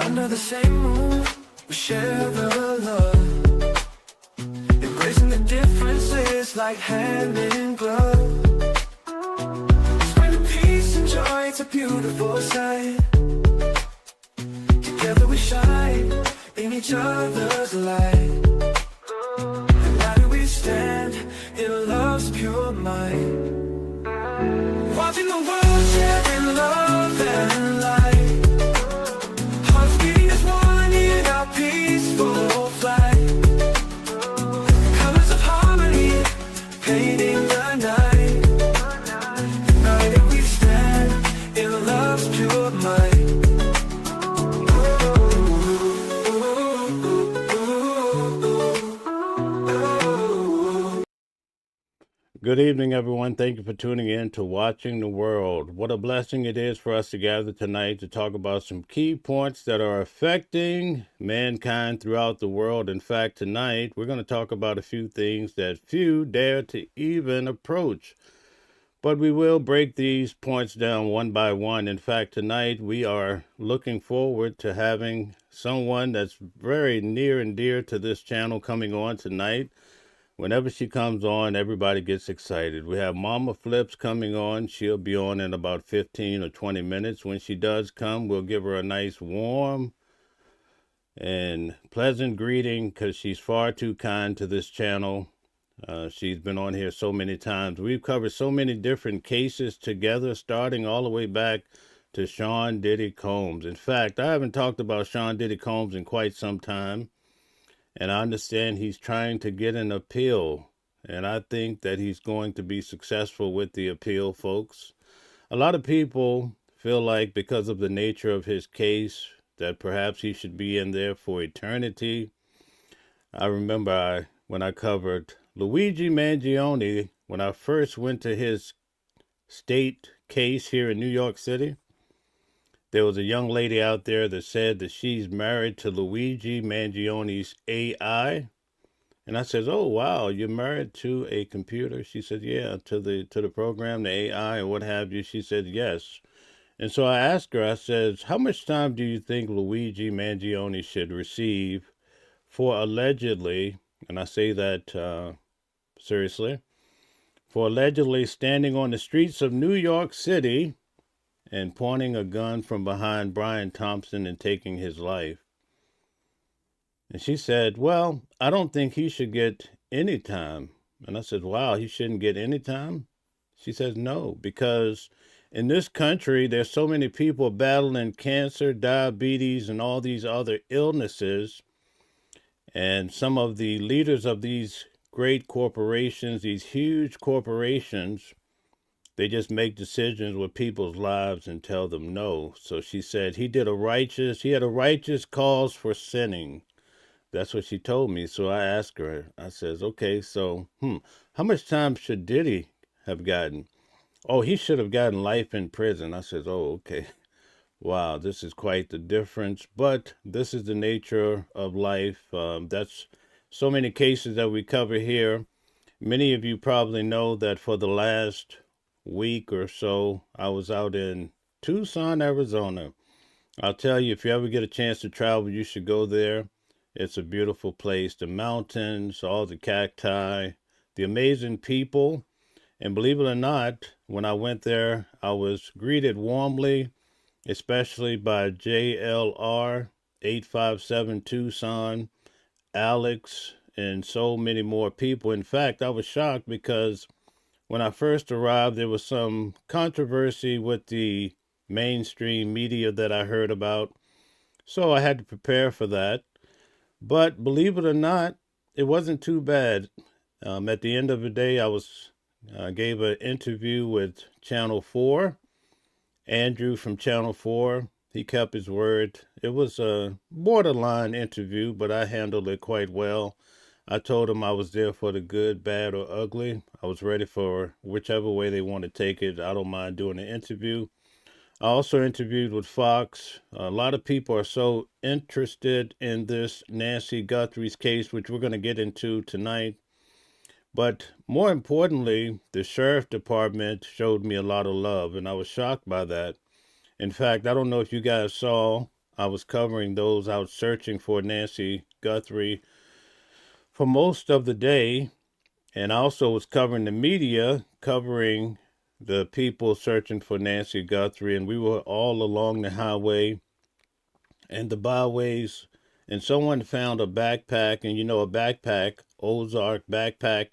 Under the same moon, we share the love. Embracing the differences like hand in glove. Spreading peace and joy, it's a beautiful sight. Together we shine in each other's light. United we stand in love's pure might. Watching the world share in love and light. Hearts beating as one in our peaceful flight. Colors of harmony painting the night. United we stand in love's pure might. Good evening, everyone. Thank you for tuning in to Watching the World. What a blessing it is for us to gather tonight to talk about some key points that are affecting mankind throughout the world. In fact, tonight we're going to talk about a few things that few dare to even approach. But we will break these points down one by one. In fact, tonight we are looking forward to having someone that's very near and dear to this channel coming on tonight. Whenever she comes on, everybody gets excited. We have Mama Flips coming on. She'll be on in about 15 or 20 minutes. When she does come, we'll give her a nice warm and pleasant greeting because she's far too kind to this channel. She's been on here so many times. We've covered so many different cases together, starting all the way back to Sean Diddy Combs. In fact, I haven't talked about Sean Diddy Combs in quite some time. And I understand he's trying to get an appeal. And I think that he's going to be successful with the appeal, folks. A lot of people feel like because of the nature of his case, that perhaps he should be in there for eternity. I remember when I covered Luigi Mangione, when I first went to his state case here in New York City. There was a young lady out there that said that she's married to Luigi Mangione's AI. And I said, oh, wow, you're married to a computer? She said, yeah, to the program, the AI, or what have you. She said, yes. And so I asked her, I said, how much time do you think Luigi Mangione should receive for allegedly, and I say that seriously, for allegedly standing on the streets of New York City and pointing a gun from behind Brian Thompson and taking his life? And she said, well, I don't think he should get any time. And I said, wow, he shouldn't get any time? She says, no, because in this country, there's so many people battling cancer, diabetes, and all these other illnesses. And some of the leaders of these great corporations, these huge corporations, they just make decisions with people's lives and tell them no. So she said he had a righteous cause for sinning. That's what she told me. So I asked her, I says, okay, so, how much time should Diddy have gotten? Oh, he should have gotten life in prison. I says, oh, okay. Wow, this is quite the difference. But this is the nature of life. That's so many cases that we cover here. Many of you probably know that for the last week or so, I was out in Tucson, Arizona. I'll tell you, if you ever get a chance to travel, you should go there. It's a beautiful place. The mountains, all the cacti, the amazing people. And believe it or not, when I went there, I was greeted warmly, especially by JLR 857 Tucson, Alex, and so many more people. In fact, I was shocked because when I first arrived, there was some controversy with the mainstream media that I heard about. So I had to prepare for that. But believe it or not, it wasn't too bad. At the end of the day, I gave an interview with Channel 4. Andrew from Channel 4, he kept his word. It was a borderline interview, but I handled it quite well. I told them I was there for the good, bad, or ugly. I was ready for whichever way they want to take it. I don't mind doing an interview. I also interviewed with Fox. A lot of people are so interested in this Nancy Guthrie's case, which we're going to get into tonight. But more importantly, the sheriff department showed me a lot of love, and I was shocked by that. In fact, I don't know if you guys saw, I was covering those out searching for Nancy Guthrie for most of the day, and I also was covering the media, covering the people searching for Nancy Guthrie, and we were all along the highway and the byways, and someone found a backpack, and a backpack, Ozark backpack,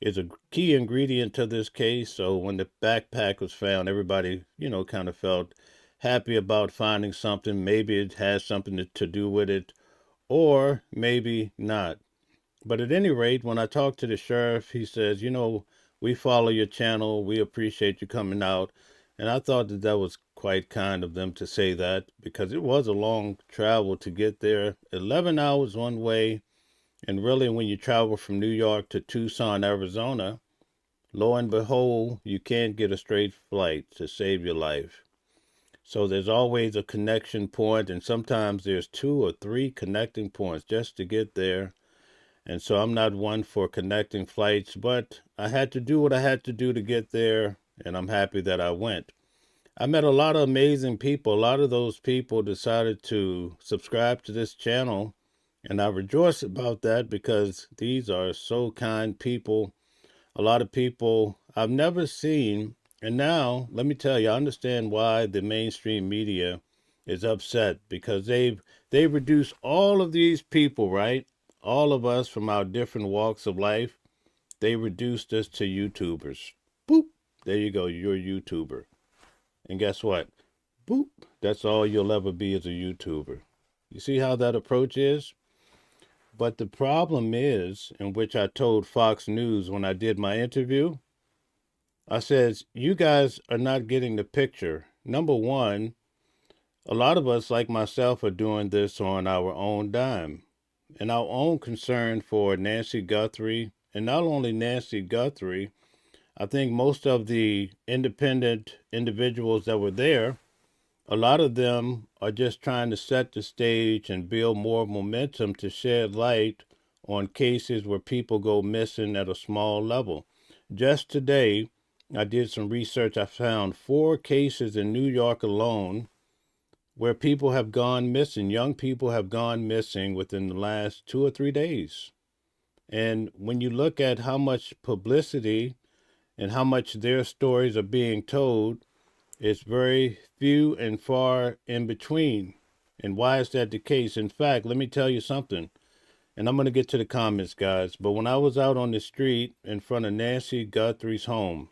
is a key ingredient to this case. So when the backpack was found, everybody, kind of felt happy about finding something. Maybe it has something to do with it, or maybe not. But at any rate, when I talked to the sheriff, he says, we follow your channel. We appreciate you coming out. And I thought that was quite kind of them to say that, because it was a long travel to get there. 11 hours one way. And really, when you travel from New York to Tucson, Arizona, lo and behold, you can't get a straight flight to save your life. So there's always a connection point, and sometimes there's 2 or 3 connecting points just to get there. And so I'm not one for connecting flights, but I had to do what I had to do to get there, and I'm happy that I went. I met a lot of amazing people. A lot of those people decided to subscribe to this channel, and I rejoice about that, because these are so kind people. A lot of people I've never seen. And now, let me tell you, I understand why the mainstream media is upset, because they've reduced all of these people, right? All of us from our different walks of life, they reduced us to YouTubers. Boop. There you go. You're a YouTuber. And guess what? Boop. That's all you'll ever be as a YouTuber. You see how that approach is? But the problem is, in which I told Fox News when I did my interview, I says, you guys are not getting the picture. Number one, a lot of us, like myself, are doing this on our own dime and our own concern for Nancy Guthrie. And not only Nancy Guthrie, I think most of the independent individuals that were there, a lot of them are just trying to set the stage and build more momentum to shed light on cases where people go missing at a small level. Just today, I did some research. I found 4 cases in New York alone where people have gone missing. Young people have gone missing within the last 2 or 3 days. And when you look at how much publicity and how much their stories are being told, it's very few and far in between. And why is that the case? In fact, let me tell you something. And I'm going to get to the comments, guys. But when I was out on the street in front of Nancy Guthrie's home,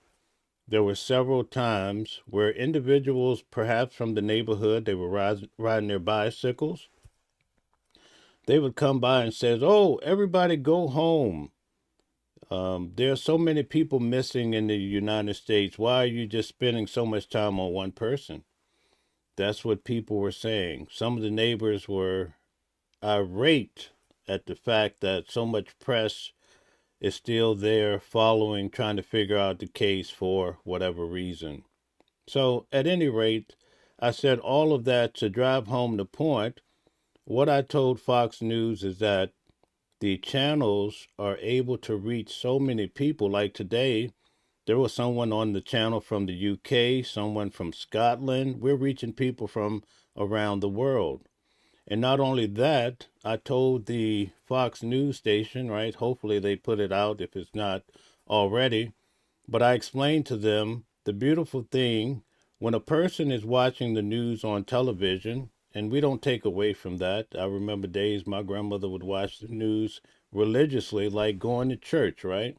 there were several times where individuals, perhaps from the neighborhood, they were riding their bicycles. They would come by and say, oh, everybody go home. There are so many people missing in the United States. Why are you just spending so much time on one person? That's what people were saying. Some of the neighbors were irate at the fact that so much press is still there following, trying to figure out the case for whatever reason. So at any rate, I said all of that to drive home the point. What I told Fox News is that the channels are able to reach so many people. Like today, there was someone on the channel from the UK, someone from Scotland. We're reaching people from around the world. And not only that, I told the Fox News station, right? Hopefully they put it out if it's not already. But I explained to them the beautiful thing when a person is watching the news on television, and we don't take away from that. I remember days my grandmother would watch the news religiously, like going to church, right?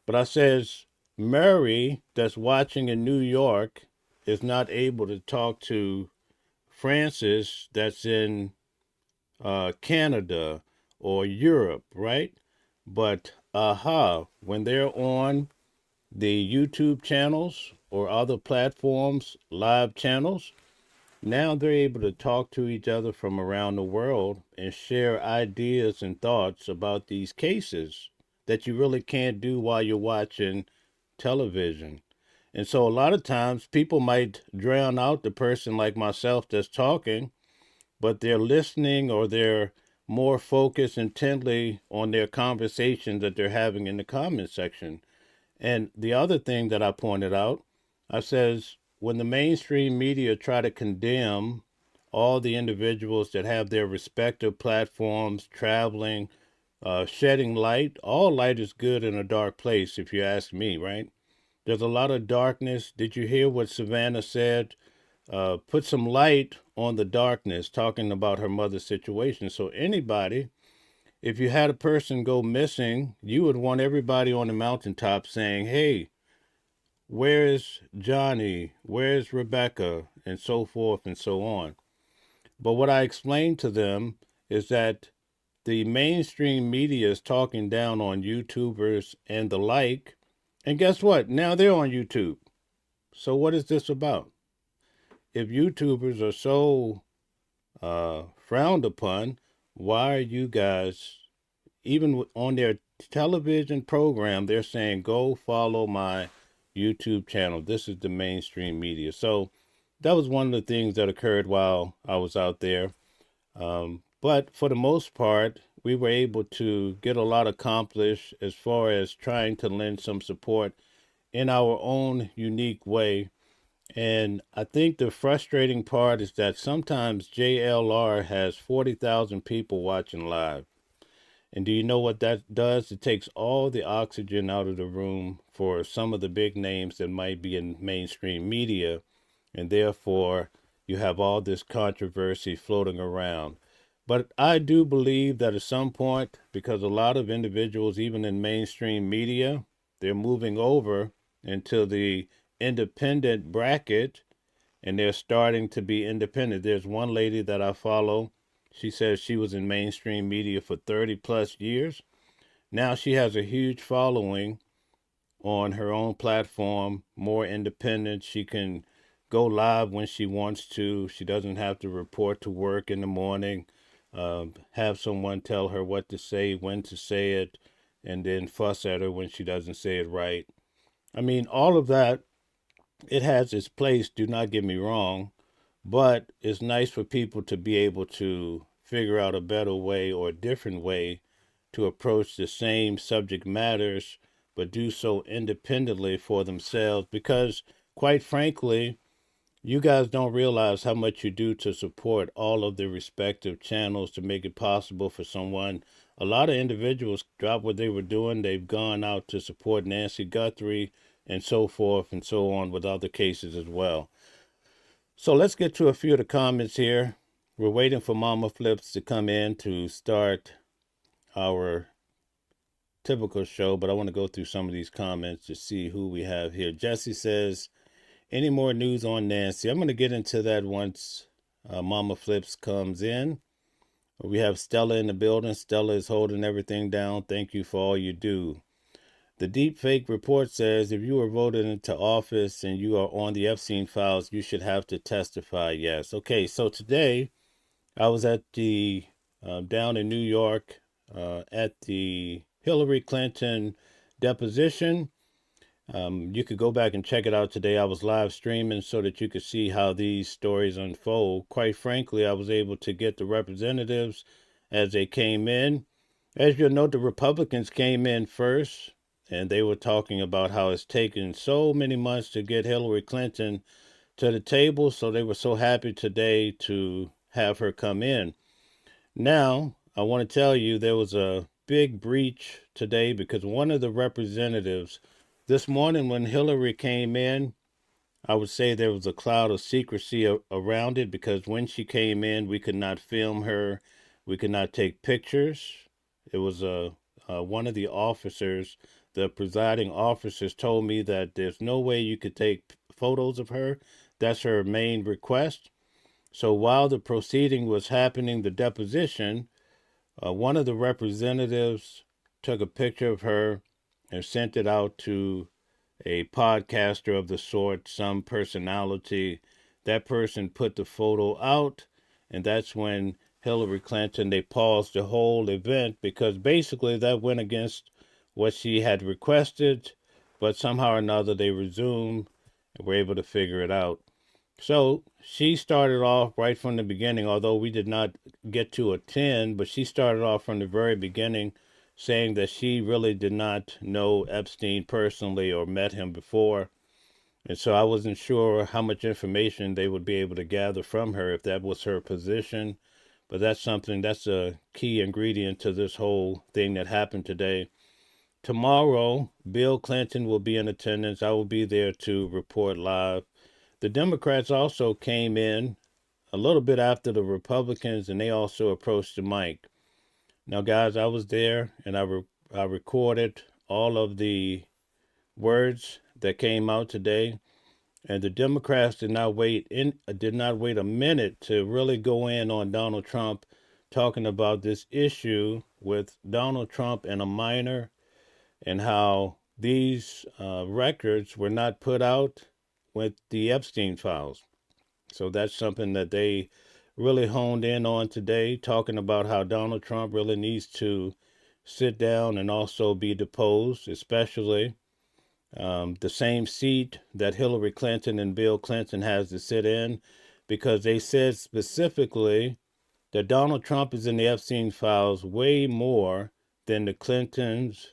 But I says, Mary, that's watching in New York, is not able to talk to Francis, that's in Canada or Europe, right? But when they're on the YouTube channels or other platforms, live channels, now they're able to talk to each other from around the world and share ideas and thoughts about these cases that you really can't do while you're watching television. And so a lot of times people might drown out the person like myself that's talking, but they're listening or they're more focused intently on their conversations that they're having in the comment section. And the other thing that I pointed out, I says, when the mainstream media try to condemn all the individuals that have their respective platforms traveling, shedding light. All light is good in a dark place, if you ask me, right? There's a lot of darkness. Did you hear what Savannah said? Put some light on the darkness, talking about her mother's situation. So anybody, if you had a person go missing, you would want everybody on the mountaintop saying, hey, where's Johnny? Where's Rebecca? And so forth and so on. But what I explained to them is that the mainstream media is talking down on YouTubers and the like. And guess what? Now they're on YouTube. So what is this about? If YouTubers are so frowned upon, why are you guys, even on their television program, they're saying, go follow my YouTube channel. This is the mainstream media. So that was one of the things that occurred while I was out there. But for the most part, we were able to get a lot accomplished as far as trying to lend some support in our own unique way. And I think the frustrating part is that sometimes JLR has 40,000 people watching live. And do you know what that does? It takes all the oxygen out of the room for some of the big names that might be in mainstream media. And therefore, you have all this controversy floating around. But I do believe that at some point, because a lot of individuals, even in mainstream media, they're moving over into the independent bracket, and they're starting to be independent. There's one lady that I follow. She says she was in mainstream media for 30 plus years. Now she has a huge following on her own platform, more independent. She can go live when she wants to. She doesn't have to report to work in the morning, have someone tell her what to say, when to say it, and then fuss at her when she doesn't say it right. I mean, all of that, it has its place, do not get me wrong, but it's nice for people to be able to figure out a better way or a different way to approach the same subject matters, but do so independently for themselves. Because, quite frankly, you guys don't realize how much you do to support all of the respective channels to make it possible for someone. A lot of individuals dropped what they were doing. They've gone out to support Nancy Guthrie and so forth and so on with other cases as well. So let's get to a few of the comments here. We're waiting for Mama Flips to come in to start our typical show, but I want to go through some of these comments to see who we have here. Jesse says, any more news on Nancy? I'm going to get into that once Mama Flips comes in. We have Stella in the building. Stella is holding everything down. Thank you for all you do. The deep fake report says if you were voted into office and you are on the Epstein files, you should have to testify. Yes. Okay, so today I was at the down in New York at the Hillary Clinton deposition. You could go back and check it out today. I was live streaming so that you could see how these stories unfold. Quite frankly, I was able to get the representatives as they came in. As you'll note, the Republicans came in first, and they were talking about how it's taken so many months to get Hillary Clinton to the table. So they were so happy today to have her come in. Now, I want to tell you there was a big breach today because one of the representatives, this morning when Hillary came in, I would say there was a cloud of secrecy around it because when she came in, we could not film her. We could not take pictures. It was one of the officers, the presiding officers told me that there's no way you could take photos of her. That's her main request. So while the proceeding was happening, the deposition, one of the representatives took a picture of her and sent it out to a podcaster of the sort, some personality. That person put the photo out, and that's when Hillary Clinton, they paused the whole event because basically that went against what she had requested, but somehow or another they resumed and were able to figure it out. So she started off right from the beginning, although we did not get to attend, but she started off from the very beginning saying that she really did not know Epstein personally or met him before. And so I wasn't sure how much information they would be able to gather from her if that was her position. But that's a key ingredient to this whole thing that happened today. Tomorrow, Bill Clinton will be in attendance. I will be there to report live. The Democrats also came in a little bit after the Republicans, and they also approached the mic. Now, guys, I was there, and I recorded all of the words that came out today. And the Democrats did not wait a minute to really go in on Donald Trump, talking about this issue with Donald Trump and a minor, and how these records were not put out with the Epstein files. So that's something that they really honed in on today, talking about how Donald Trump really needs to sit down and also be deposed, especially the same seat that Hillary Clinton and Bill Clinton has to sit in, because they said specifically that Donald Trump is in the Epstein files way more than the Clintons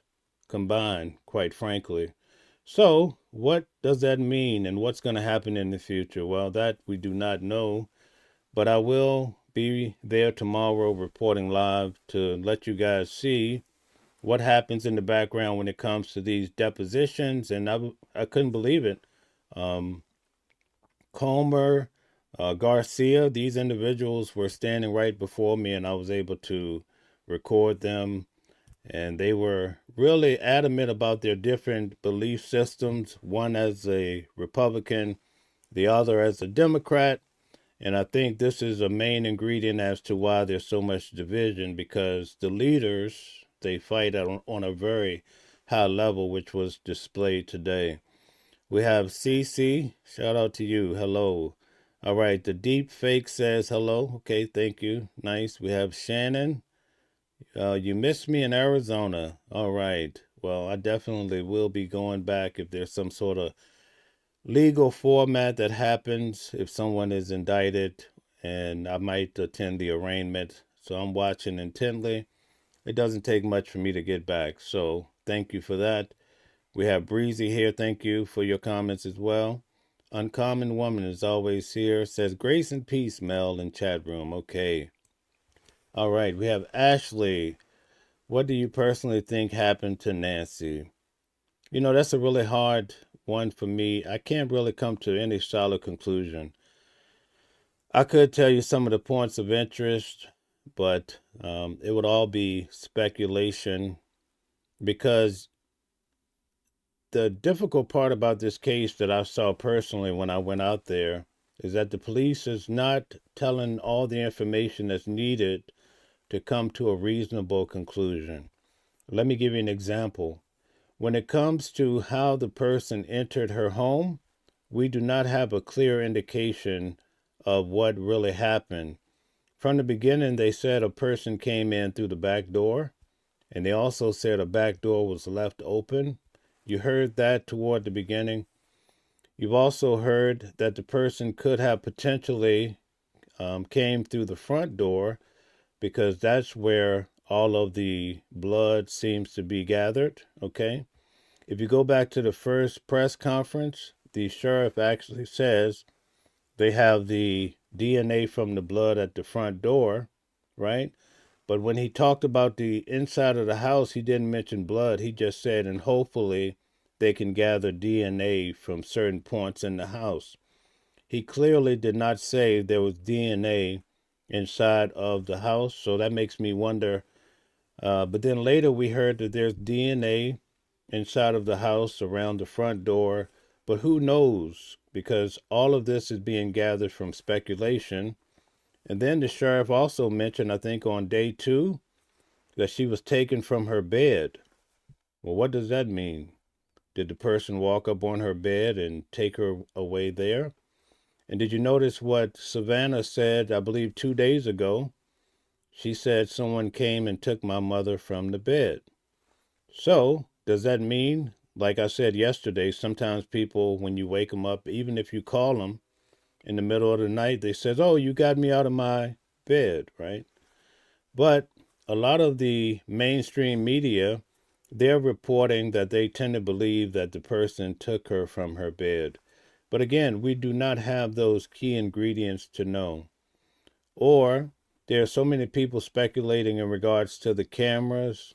combined, quite frankly. So, what does that mean, and what's going to happen in the future? Well, that we do not know, but I will be there tomorrow reporting live to let you guys see what happens in the background when it comes to these depositions. And I couldn't believe it. Comer, Garcia, these individuals were standing right before me, and I was able to record them. And they were really adamant about their different belief systems, one as a Republican, the other as a Democrat. And I think this is a main ingredient as to why there's so much division, because the leaders, they fight on a very high level, which was displayed today. We have CC. Shout out to you. Hello. All right. The deep fake says hello. Okay. Thank you. Nice. We have Shannon. You missed me in Arizona. All right. Well, I definitely will be going back if there's some sort of legal format that happens, if someone is indicted, and I might attend the arraignment. So I'm watching intently. It doesn't take much for me to get back. So thank you for that. We have Breezy here. Thank you for your comments as well. Uncommon Woman is always here. Says grace and peace, Mel, in chat room. Okay. All right. We have Ashley. What do you personally think happened to Nancy? You know, that's a really hard one for me. I can't really come to any solid conclusion. I could tell you some of the points of interest, but it would all be speculation, because the difficult part about this case that I saw personally when I went out there is that the police is not telling all the information that's needed to come to a reasonable conclusion. Let me give you an example. When it comes to how the person entered her home, we do not have a clear indication of what really happened. From the beginning, they said a person came in through the back door, and they also said a back door was left open. You heard that toward the beginning. You've also heard that the person could have potentially came through the front door, because that's where all of the blood seems to be gathered, okay? If you go back to the first press conference, the sheriff actually says they have the DNA from the blood at the front door, right? But when he talked about the inside of the house, he didn't mention blood. He just said, and hopefully they can gather DNA from certain points in the house. He clearly did not say there was DNA inside of the house, so that makes me wonder. But then later we heard that there's DNA inside of the house around the front door, but who knows? Because all of this is being gathered from speculation. And then the sheriff also mentioned, I think on day 2, that she was taken from her bed. Well, what does that mean? Did the person walk up on her bed and take her away there? And did you notice what Savannah said, I believe 2 days ago? She said someone came and took my mother from the bed. So, does that mean, like I said yesterday, sometimes people, when you wake them up, even if you call them in the middle of the night, they says, oh, you got me out of my bed, right? But a lot of the mainstream media, they're reporting that they tend to believe that the person took her from her bed. But again, we do not have those key ingredients to know. Or there are so many people speculating in regards to the cameras.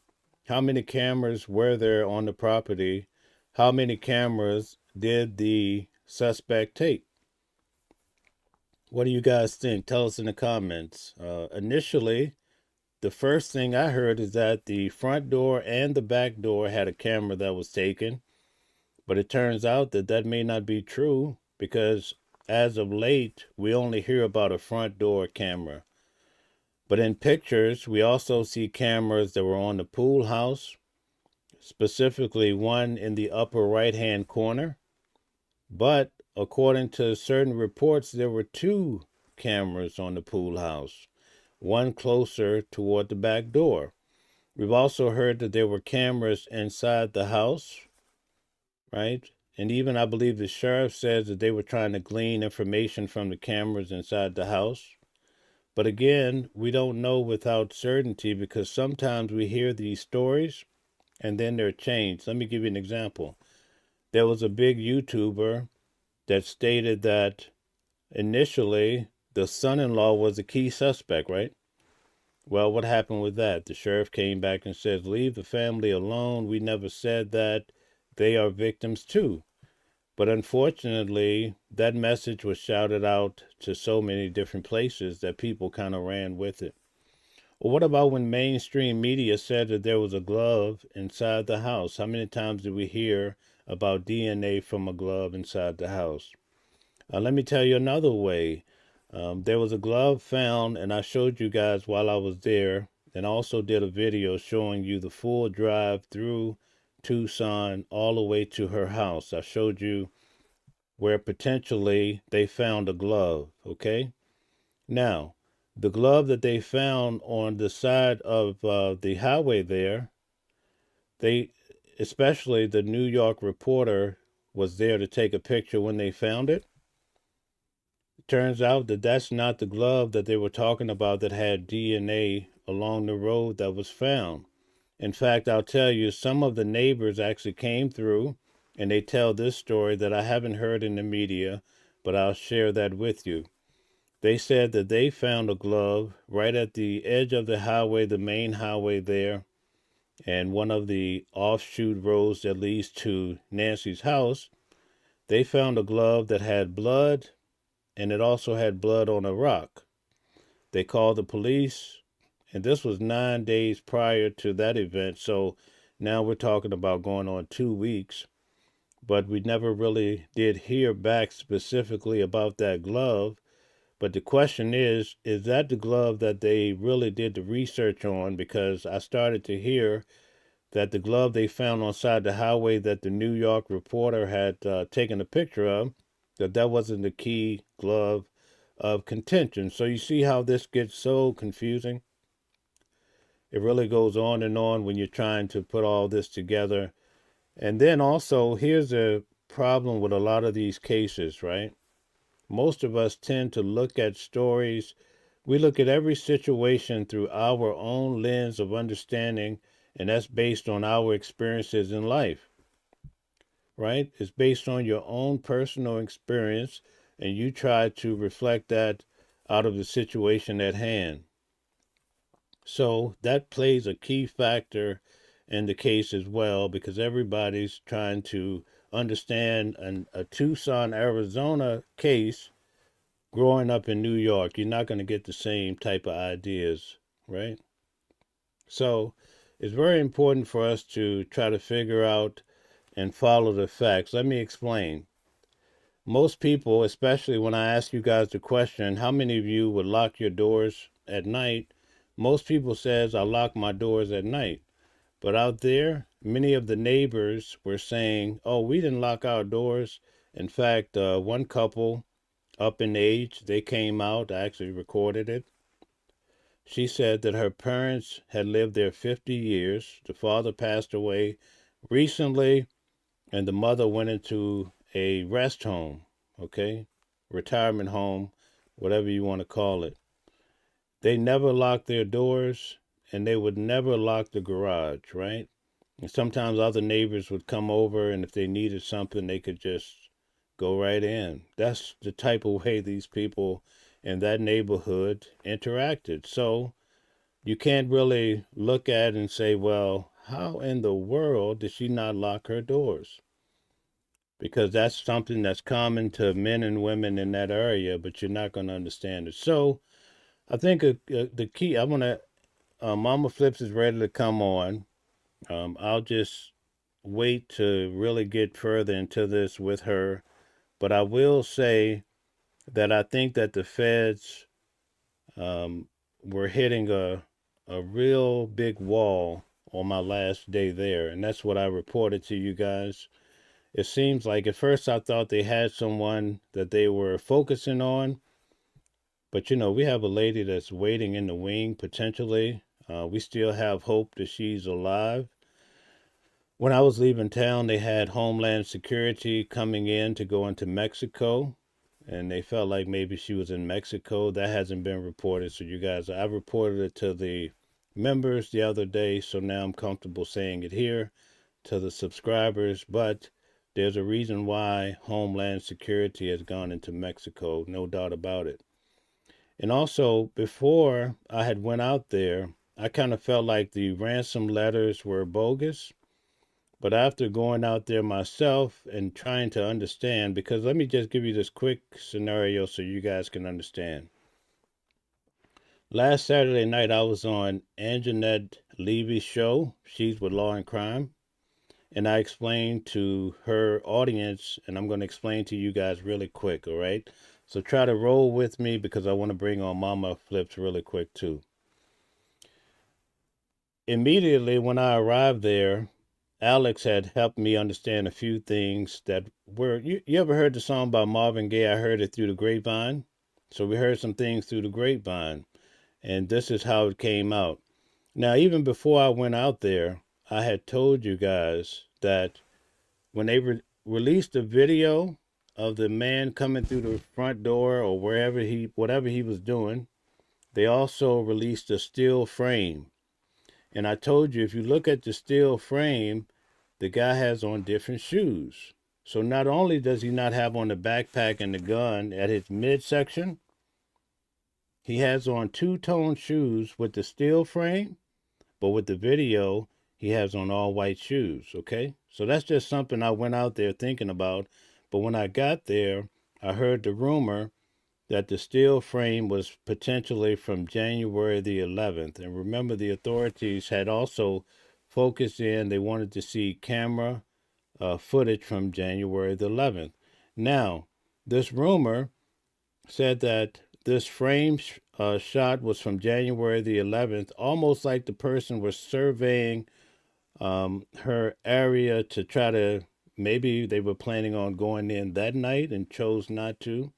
How many cameras were there on the property? How many cameras did the suspect take? What do you guys think? Tell us in the comments. Initially, the first thing I heard is that the front door and the back door had a camera that was taken. But it turns out that that may not be true because as of late, we only hear about a front door camera. But in pictures, we also see cameras that were on the pool house, specifically one in the upper right-hand corner. But according to certain reports, there were two cameras on the pool house, one closer toward the back door. We've also heard that there were cameras inside the house, right? And even I believe the sheriff says that they were trying to glean information from the cameras inside the house. But again, we don't know without certainty because sometimes we hear these stories and then they're changed. Let me give you an example. There was a big YouTuber that stated that initially the son-in-law was a key suspect, right? Well, what happened with that? The sheriff came back and says, leave the family alone. We never said that. They are victims too. But unfortunately, that message was shouted out to so many different places that people kind of ran with it. Well, what about when mainstream media said that there was a glove inside the house? How many times did we hear about DNA from a glove inside the house? Let me tell you another way. There was a glove found, and I showed you guys while I was there, and also did a video showing you the full drive through Tucson all the way to her house. I showed you where potentially they found a glove, okay? Now, the glove that they found on the side of the highway there, especially the New York reporter was there to take a picture when they found it. Turns out that that's not the glove that they were talking about that had DNA along the road that was found. In fact, I'll tell you, some of the neighbors actually came through and they tell this story that I haven't heard in the media, but I'll share that with you. They said that they found a glove right at the edge of the highway, the main highway there, and one of the offshoot roads that leads to Nancy's house. They found a glove that had blood, and it also had blood on a rock. They called the police, and this was 9 days prior to that event. So now we're talking about going on 2 weeks. But we never really did hear back specifically about that glove. But the question is that the glove that they really did the research on? Because I started to hear that the glove they found on side the highway that the New York reporter had taken a picture of, that wasn't the key glove of contention. So you see how this gets so confusing? It really goes on and on when you're trying to put all this together. And then also, here's a problem with a lot of these cases, right? Most of us tend to look at stories. We look at every situation through our own lens of understanding, and that's based on our experiences in life, right? It's based on your own personal experience, and you try to reflect that out of the situation at hand. So that plays a key factor in the case as well, because everybody's trying to understand a Tucson, Arizona case growing up in New York. You're not going to get the same type of ideas, right? So it's very important for us to try to figure out and follow the facts. Let me explain. Most people, especially when I ask you guys the question, how many of you would lock your doors at night? Most people says I lock my doors at night. But out there, many of the neighbors were saying, oh, we didn't lock our doors. In fact, one couple up in age, they came out, I actually recorded it. She said that her parents had lived there 50 years. The father passed away recently, and the mother went into a rest home, okay? Retirement home, whatever you want to call it. They never locked their doors, and they would never lock the garage, right? And sometimes other neighbors would come over, and if they needed something, they could just go right in. That's the type of way these people in that neighborhood interacted. So you can't really look at and say, well, how in the world did she not lock her doors? Because that's something that's common to men and women in that area, but you're not going to understand it. So I think the key, I want to, Mama Flips is ready to come on. I'll just wait to really get further into this with her. But I will say that I think that the feds were hitting a real big wall on my last day there. And that's what I reported to you guys. It seems like at first I thought they had someone that they were focusing on. But we have a lady that's waiting in the wing potentially. We still have hope that she's alive. When I was leaving town, they had Homeland Security coming in to go into Mexico, and they felt like maybe she was in Mexico. That hasn't been reported. So, you guys, I reported it to the members the other day, so now I'm comfortable saying it here to the subscribers. But there's a reason why Homeland Security has gone into Mexico, no doubt about it. And also, before I had went out there, I kind of felt like the ransom letters were bogus. But after going out there myself and trying to understand, because let me just give you this quick scenario so you guys can understand. Last Saturday night, I was on Anjanette Levy's show. She's with Law and Crime. And I explained to her audience, and I'm going to explain to you guys really quick, all right? So try to roll with me because I want to bring on Mama Flips really quick too. Immediately when I arrived there, Alex had helped me understand a few things that were. You ever heard the song by Marvin Gaye? I heard it through the grapevine. So we heard some things through the grapevine. And this is how it came out. Now, even before I went out there, I had told you guys that when they released the video of the man coming through the front door or whatever he was doing, they also released a steel frame. And I told you, if you look at the steel frame, the guy has on different shoes. So not only does he not have on the backpack and the gun at his midsection, he has on two-tone shoes with the steel frame, but with the video, he has on all white shoes, okay? So that's just something I went out there thinking about. But when I got there, I heard the rumor that the steel frame was potentially from January the 11th. And remember, the authorities had also focused in, they wanted to see camera footage from January the 11th. Now, this rumor said that this frame shot was from January the 11th, almost like the person was surveying her area to try to, maybe they were planning on going in that night and chose not to.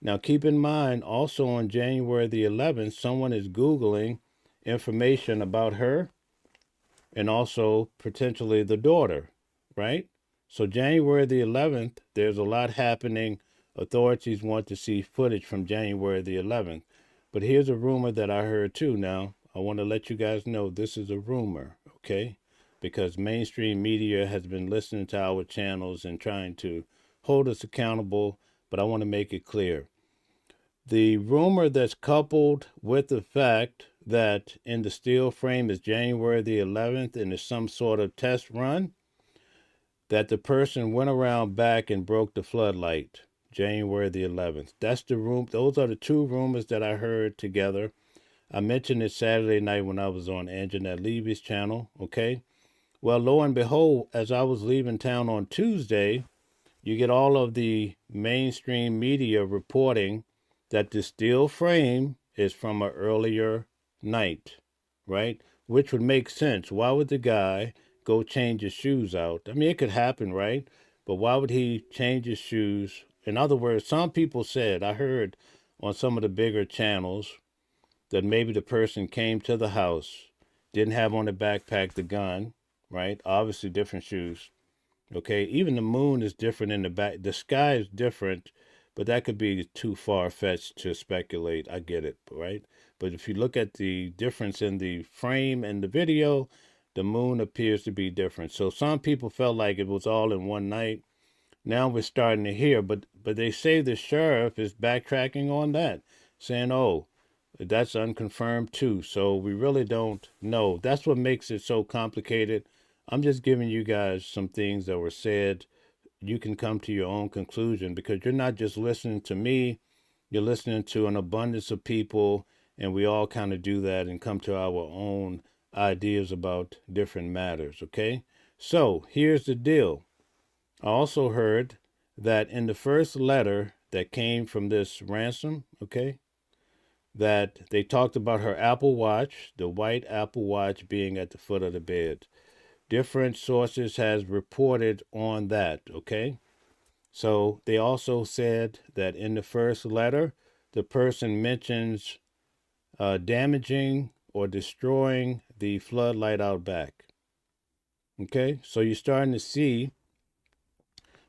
Now, keep in mind, also on January the 11th, someone is Googling information about her and also potentially the daughter, right? So January the 11th, there's a lot happening. Authorities want to see footage from January the 11th. But here's a rumor that I heard too. Now, I want to let you guys know this is a rumor, okay? Because mainstream media has been listening to our channels and trying to hold us accountable, but I want to make it clear. The rumor that's coupled with the fact that in the steel frame is January the 11th and is some sort of test run, that the person went around back and broke the floodlight January the 11th. That's the room. Those are the two rumors that I heard together. I mentioned it Saturday night when I was on Anjanette Levy's channel, okay? Well, lo and behold, as I was leaving town on Tuesday, you get all of the mainstream media reporting that the steel frame is from an earlier night, right? Which would make sense. Why would the guy go change his shoes out? I mean, it could happen, right? But why would he change his shoes? In other words, some people said, I heard on some of the bigger channels, that maybe the person came to the house, didn't have on the backpack the gun, right? Obviously different shoes. Okay, even the moon is different in the back. The sky is different, but that could be too far-fetched to speculate. I get it, right? But if you look at the difference in the frame and the video, the moon appears to be different. So some people felt like it was all in one night. Now we're starting to hear, but they say the sheriff is backtracking on that, saying, "Oh, that's unconfirmed too." So we really don't know. That's what makes it so complicated. I'm just giving you guys some things that were said. You can come to your own conclusion because you're not just listening to me, you're listening to an abundance of people, and we all kind of do that and come to our own ideas about different matters, okay? So here's the deal. I also heard that in the first letter that came from this Ransom, okay, that they talked about her Apple Watch, the white Apple Watch being at the foot of the bed. Different sources has reported on that, okay? So they also said that in the first letter, the person mentions damaging or destroying the floodlight out back. Okay, so you're starting to see.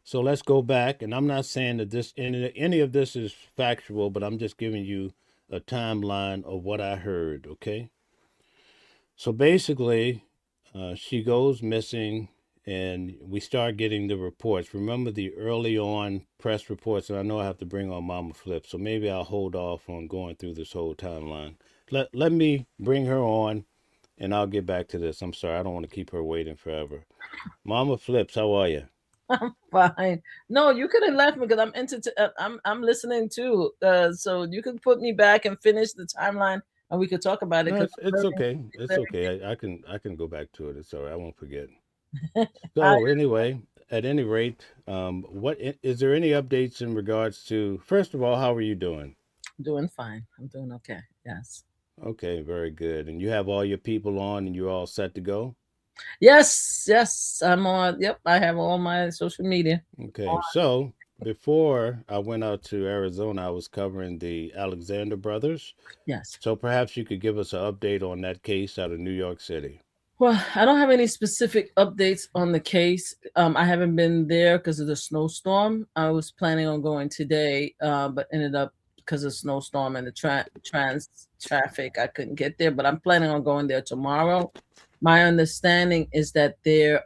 So let's go back, and I'm not saying that this any of this is factual, but I'm just giving you a timeline of what I heard. Okay, so basically, she goes missing, and we start getting the reports. Remember the early on press reports, and I know I have to bring on Mama Flip, so maybe I'll hold off on going through this whole timeline. Let me bring her on, and I'll get back to this. I'm sorry, I don't want to keep her waiting forever. Mama Flips, how are you? I'm fine. No, you could have left me because I'm listening too. So you could put me back and finish the timeline, and we could talk about it. No, Because it's okay. It's okay. I can go back to it. It's all right. I won't forget. I So anyway, at any rate, is there any updates in regards to? First of all, how are you doing? doing fine. I'm doing okay. Yes. Okay, very good. And you have all your people on, and you're all set to go. Yes. Yes. I'm on. Yep. I have all my social media. Okay, so before I went out to Arizona, I was covering the Alexander brothers. Yes. So perhaps you could give us an update on that case out of New York City. Well, I don't have any specific updates on the case. I haven't been there because of the snowstorm. I was planning on going today, but ended up because of snowstorm and the trans traffic, I couldn't get there. But I'm planning on going there tomorrow. My understanding is that the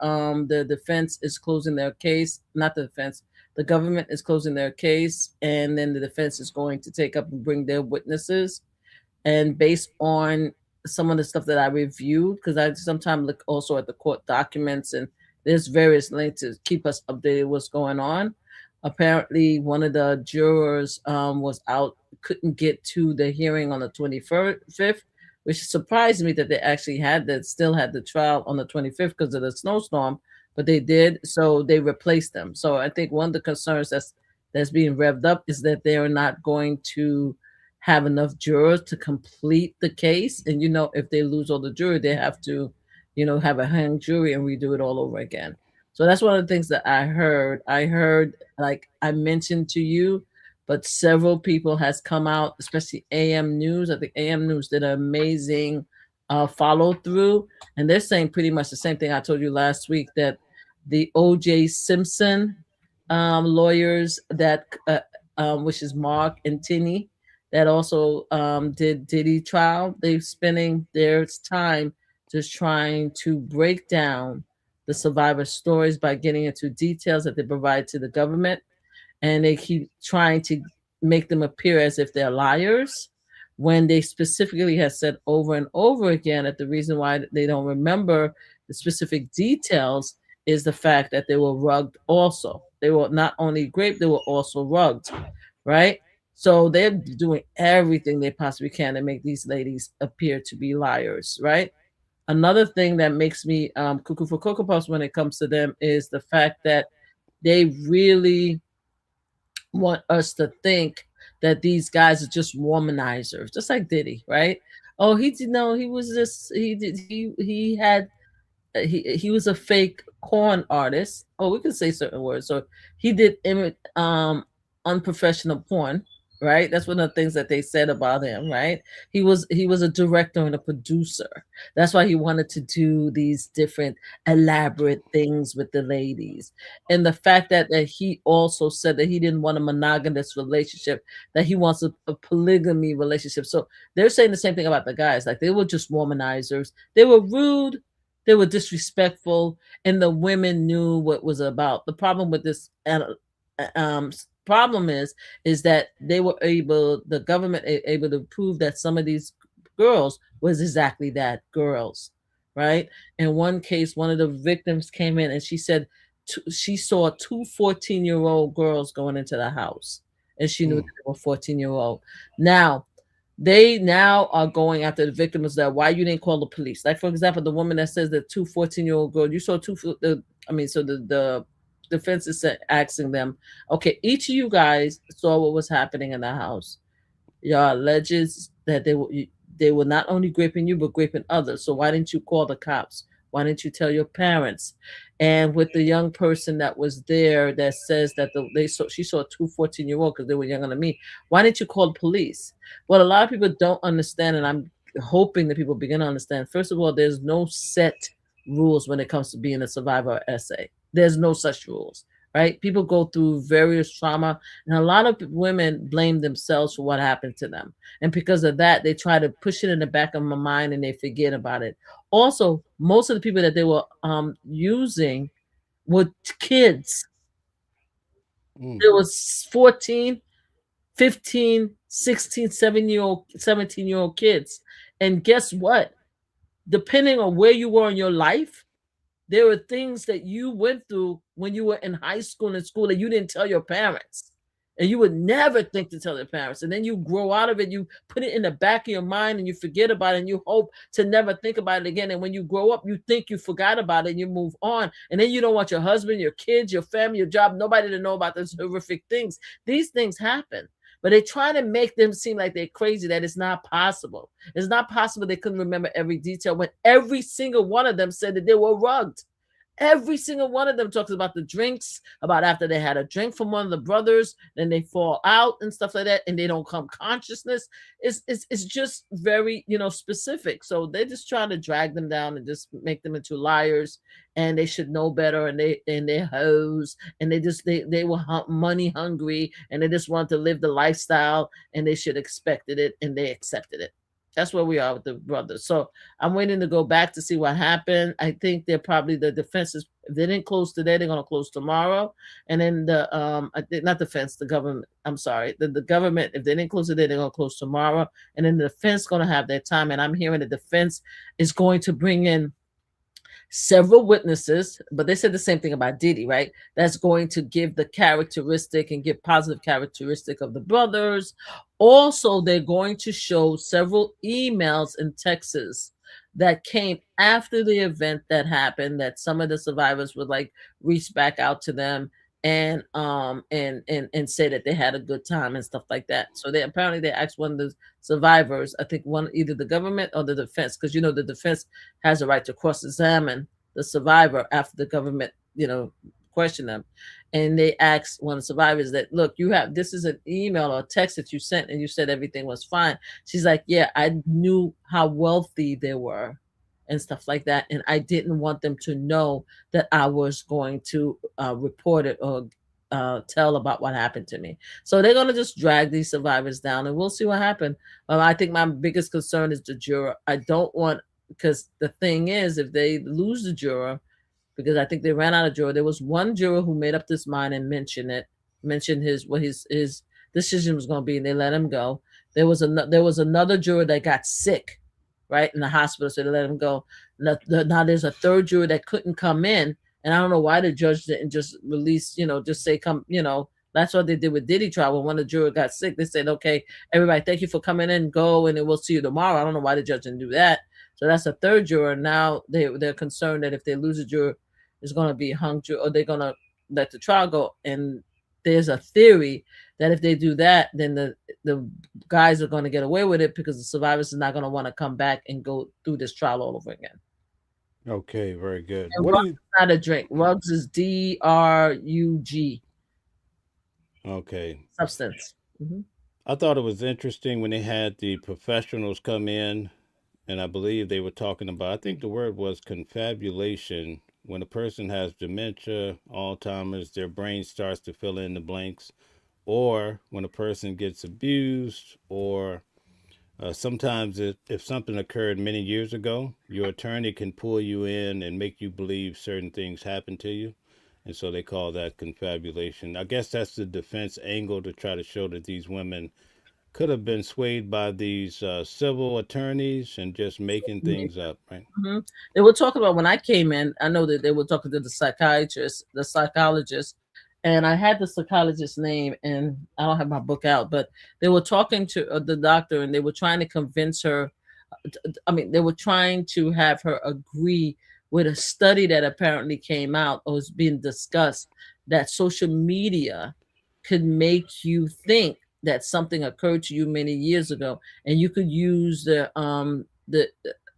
defense is closing their case. Not the defense, the government is closing their case, and then the defense is going to take up and bring their witnesses, and based on some of the stuff that I reviewed, because I sometimes look also at the court documents, and there's various links to keep us updated what's going on. Apparently, one of the jurors was out, couldn't get to the hearing on the 25th, which surprised me that they actually still had the trial on the 25th because of the snowstorm, but they did, so they replaced them. So I think one of the concerns that's being revved up is that they are not going to have enough jurors to complete the case. And if they lose all the jury, they have to, have a hung jury and redo it all over again. So that's one of the things that I heard. I heard, like I mentioned to you, but several people has come out, especially AM News. I think AM News did an amazing follow through, and they're saying pretty much the same thing I told you last week, that the O.J. Simpson lawyers which is Mark and Tinney, that also did Diddy trial. They're spending their time just trying to break down the survivor stories by getting into details that they provide to the government, and they keep trying to make them appear as if they're liars when they specifically have said over and over again that the reason why they don't remember the specific details is the fact that they were rugged also. They were not only raped, they were also rugged, right? So they're doing everything they possibly can to make these ladies appear to be liars, right? Another thing that makes me cuckoo for Cocoa Puffs when it comes to them is the fact that they really want us to think that these guys are just womanizers, just like Diddy, right? Oh, he did know he was just he had he was a fake corn artist. Oh, we can say certain words. So he did unprofessional porn, right? That's one of the things that they said about him, right? He was a director and a producer. That's why he wanted to do these different elaborate things with the ladies. And the fact that he also said that he didn't want a monogamous relationship, that he wants a polygamy relationship. So they're saying the same thing about the guys. Like, they were just womanizers. They were rude, They were disrespectful, and the women knew what was about. The problem with this problem is that the government able to prove that some of these girls was exactly that, girls, right? In one case, one of the victims came in and she said she saw two 14-year-old girls going into the house, and she knew that they were 14-year-old. Now, they now are going after the victims that why you didn't call the police. Like, for example, the woman that says that two 14-year-old girls, you saw the defense is asking them, okay, each of you guys saw what was happening in the house. Y'all alleges that they were not only raping you but raping others. So why didn't you call the cops? Why didn't you tell your parents? And with the young person that was there that says that she saw two 14-year-old because they were younger than me. Why didn't you call the police? Well, a lot of people don't understand, and I'm hoping that people begin to understand. First of all, there's no set rules when it comes to being a survivor essay. There's no such rules, right? People go through various trauma, and a lot of women blame themselves for what happened to them. And because of that, they try to push it in the back of my mind and they forget about it. Also, most of the people that they were using were kids. There was 14, 15, 16, 17-year-old kids. And guess what? Depending on where you were in your life, there were things that you went through when you were in high school and school that you didn't tell your parents. And you would never think to tell your parents. And then you grow out of it, you put it in the back of your mind and you forget about it and you hope to never think about it again. And when you grow up, you think you forgot about it and you move on. And then you don't want your husband, your kids, your family, your job, nobody to know about those horrific things. These things happen. But they try to make them seem like they're crazy, that it's not possible. It's not possible they couldn't remember every detail when every single one of them said that they were rugged. Every single one of them talks about the drinks, about after they had a drink from one of the brothers, then they fall out and stuff like that, and they don't come consciousness. It's just very, specific. So they're just trying to drag them down and just make them into liars, and they should know better, and they're hoes, and they were money hungry, and they just wanted to live the lifestyle, and they should expected it, and they accepted it. That's where we are with the brothers. So I'm waiting to go back to see what happened. I think they're probably the defenses. If they didn't close today, they're going to close tomorrow. And then not defense, the government. I'm sorry, the government. If they didn't close today, they're going to close tomorrow. And then the defense going to have their time. And I'm hearing the defense is going to bring in several witnesses, but they said the same thing about Diddy, right? That's going to give the characteristic and give positive characteristic of the brothers. Also, they're going to show several emails and texts that came after the event that happened, that some of the survivors would like reach back out to them and say that they had a good time and stuff like that. So they asked one of the survivors, I think either the government or the defense, because the defense has a right to cross-examine the survivor after the government question them. And they asked one of the survivors that, look, this is an email or a text that you sent and you said everything was fine. She's like, yeah, I knew how wealthy they were and stuff like that, and I didn't want them to know that I was going to report it or tell about what happened to me. So they're going to just drag these survivors down, and we'll see what happens. I think my biggest concern is the juror. I don't want, because the thing is, if they lose the juror, because I think they ran out of juror. There was one juror who made up this mind and mentioned what his decision was going to be, and they let him go. There was another juror that got sick, right, in the hospital, so they let him go. Now there's a third juror that couldn't come in, and I don't know why the judge didn't just release, just say come, that's what they did with Diddy trial. When one of the jurors got sick, they said, okay, everybody, thank you for coming in, go, and then we'll see you tomorrow. I don't know why the judge didn't do that. So that's a third juror. Now they're concerned that if they lose a juror, it's going to be hung juror, or they're going to let the trial go. And there's a theory that if they do that, then the guys are going to get away with it because the survivors are not going to want to come back and go through this trial all over again. Okay, very good. And Rugs is not a drink. Rugs is DRUG. Okay. Substance. Mm-hmm. I thought it was interesting when they had the professionals come in, and I believe they were talking about, I think the word was confabulation. When a person has dementia, Alzheimer's, their brain starts to fill in the blanks, or when a person gets abused or Sometimes if something occurred many years ago, your attorney can pull you in and make you believe certain things happened to you. And so they call that confabulation. I guess that's the defense angle to try to show that these women could have been swayed by these civil attorneys and just making things up, right? Mm-hmm. They were talking about when I came in. I know that they were talking to the psychiatrist, the psychologist, and I had the psychologist's name, and I don't have my book out, but they were talking to the doctor, and they were trying to convince her. I mean, they were trying to have her agree with a study that apparently came out or was being discussed that social media could make you think that something occurred to you many years ago, and you could use the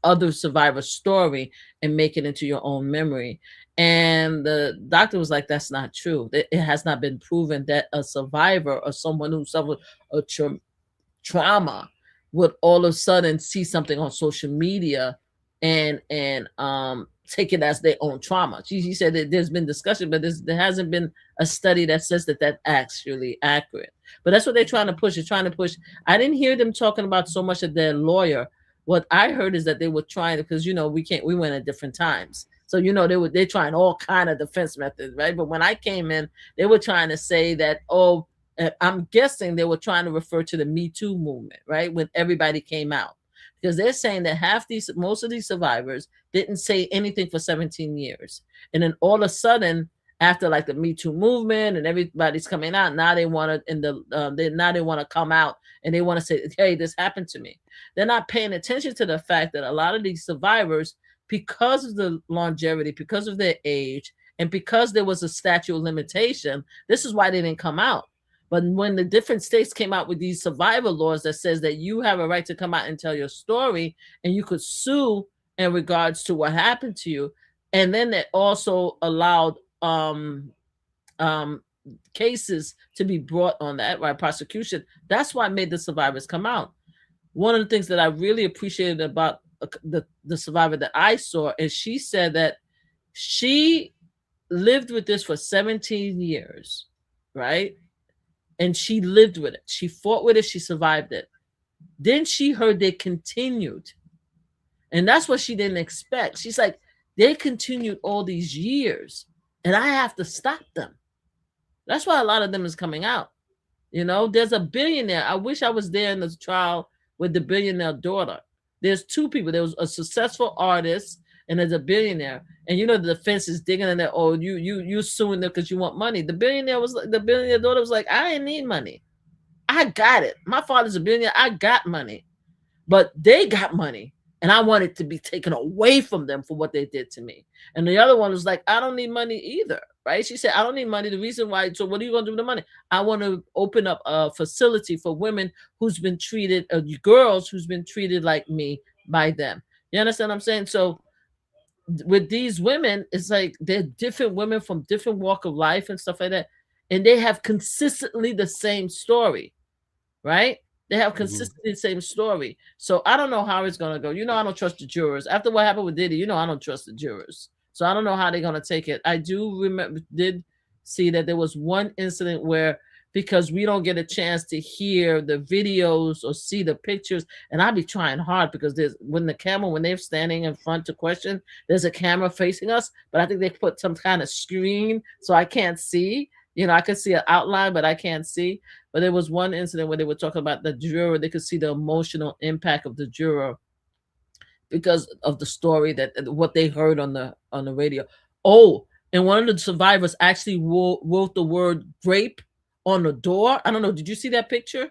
other survivor's story and make it into your own memory. And the doctor was like, "That's not true. It has not been proven that a survivor or someone who suffered a trauma would all of a sudden see something on social media and take it as their own trauma." She said that there's been discussion, but there hasn't been a study that says that that's actually accurate. But that's what they're trying to push. They're trying to push. I didn't hear them talking about so much of their lawyer. What I heard is that they were trying to, because we went at different times. So they're trying all kind of defense methods, right? But when I came in, they were trying to say that, oh, I'm guessing they were trying to refer to the Me Too movement, right? When everybody came out, because they're saying that most of these survivors didn't say anything for 17 years. And then all of a sudden, after like the Me Too movement and everybody's coming out, now they want to, now they want to come out and they want to say, hey, this happened to me. They're not paying attention to the fact that a lot of these survivors, because of the longevity, because of their age, and because there was a statute of limitation, this is why they didn't come out. But when the different states came out with these survival laws that says that you have a right to come out and tell your story, and you could sue in regards to what happened to you, and then it also allowed cases to be brought on that, right? Prosecution. That's why it made the survivors come out. One of the things that I really appreciated about the survivor that I saw is she said that she lived with this for 17 years, right? And she lived with it. She fought with it. She survived it. Then she heard they continued. And that's what she didn't expect. She's like, they continued all these years and I have to stop them. That's why a lot of them is coming out. There's a billionaire. I wish I was there in the trial with the billionaire daughter. There's two people. There was a successful artist and there's a billionaire. And the defense is digging in there. Oh, you suing them because you want money. The billionaire daughter was like, I didn't need money. I got it. My father's a billionaire. I got money. But they got money. And I want it to be taken away from them for what they did to me. And the other one was like, I don't need money either. Right? She said, I don't need money. The reason why, so what are you going to do with the money? I want to open up a facility for women who's been treated, girls who's been treated like me by them. You understand what I'm saying? So with these women, it's like they're different women from different walk of life and stuff like that. And they have consistently the same story, right? They have consistently the same story. So I don't know how it's going to go. I don't trust the jurors. After what happened with Diddy, I don't trust the jurors. So I don't know how they're going to take it. I did see that there was one incident where, because we don't get a chance to hear the videos or see the pictures, and I'll be trying hard because when they're standing in front to question, there's a camera facing us, but I think they put some kind of screen so I can't see. I could see an outline, but I can't see. But there was one incident where they were talking about the juror. They could see the emotional impact of the juror because of the story what they heard on the radio. Oh, and one of the survivors actually wrote the word grape on the door. I don't know. Did you see that picture?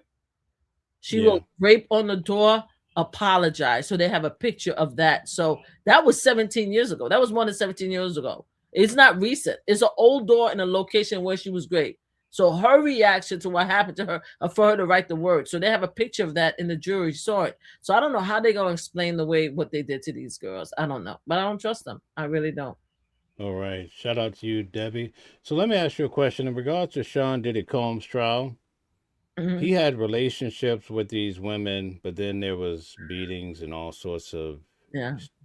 She wrote grape on the door, apologize. So they have a picture of that. So that was 17 years ago. That was more than 17 years ago. It's not recent. It's an old door in a location where she was great. So her reaction to what happened to her, for her to write the word. So they have a picture of that and the jury saw it. So I don't know how they're going to explain what they did to these girls. I don't know. But I don't trust them. I really don't. All right. Shout out to you, Debbie. So let me ask you a question in regards to Sean Diddy Combs' trial. Mm-hmm. He had relationships with these women, but then there was beatings and all sorts of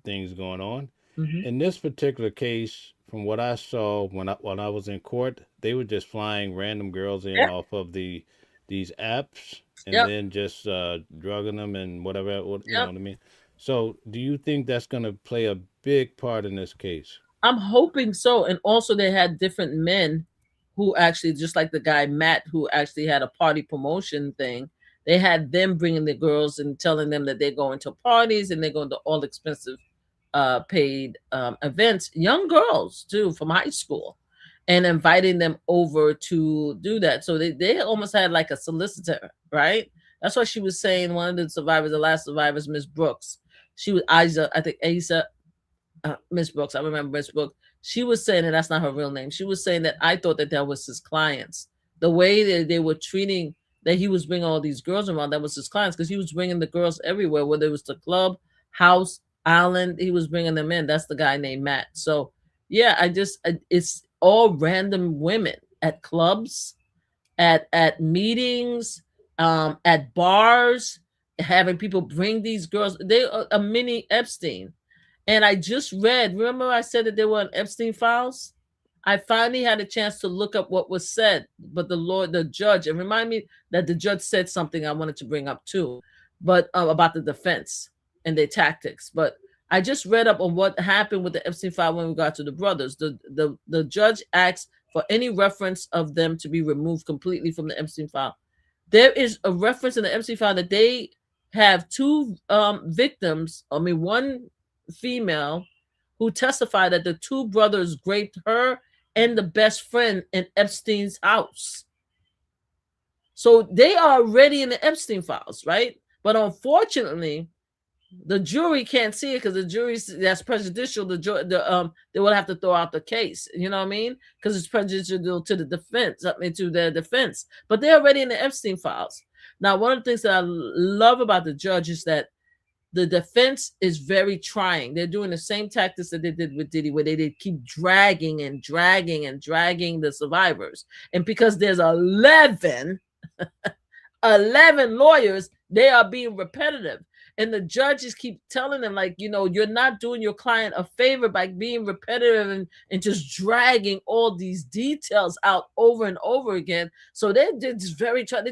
things going on. Mm-hmm. In this particular case, from what I saw when I was in court, they were just flying random girls in off of the these apps and Yep. then just drugging them and whatever, you know Yep. what I mean? So, do you think that's going to play a big part in this case? I'm hoping so. And also, they had different men who actually, just like the guy Matt, who actually had a party promotion thing. They had them bringing the girls and telling them that they're going to parties and they're going to all expensive, paid events. Young girls too from high school, and inviting them over to do that. So they almost had like a solicitor, right? That's what she was saying. One of the survivors, the last survivors, Miss Brooks. She was Isa, I think Asa, Miss Brooks. I remember Miss Brooks. She was saying that that's not her real name. She was saying that I thought that that was his clients. The way that they were treating, that he was bringing all these girls around, that was his clients, because he was bringing the girls everywhere, whether it was the club, house, island, he was bringing them in. That's the guy named Matt. So yeah, it's all random women at clubs, at meetings, at bars, having people bring these girls. They are a mini Epstein. And I just read, remember I said that they were on Epstein files? I finally had a chance to look up what was said, but the judge, and remind me that the judge said something I wanted to bring up too, but about the defense and their tactics. But I just read up on what happened with the Epstein file when we got to the brothers. The judge asked for any reference of them to be removed completely from the Epstein file. There is a reference in the Epstein file that they have two victims. I mean, one female who testified that the two brothers raped her and the best friend in Epstein's house. So they are already in the Epstein files, right? But unfortunately, the jury can't see it because the jury, that's prejudicial. They will have to throw out the case. You know what I mean? Because it's prejudicial to the defense. I mean, to their defense. But they're already in the Epstein files. Now, one of the things that I love about the judge is that the defense is very trying. They're doing the same tactics that they did with Diddy, where they did keep dragging and dragging and dragging the survivors. And because there's 11 lawyers, they are being repetitive. And the judges keep telling them, like, you're not doing your client a favor by being repetitive and just dragging all these details out over and over again. So they're just very trying. They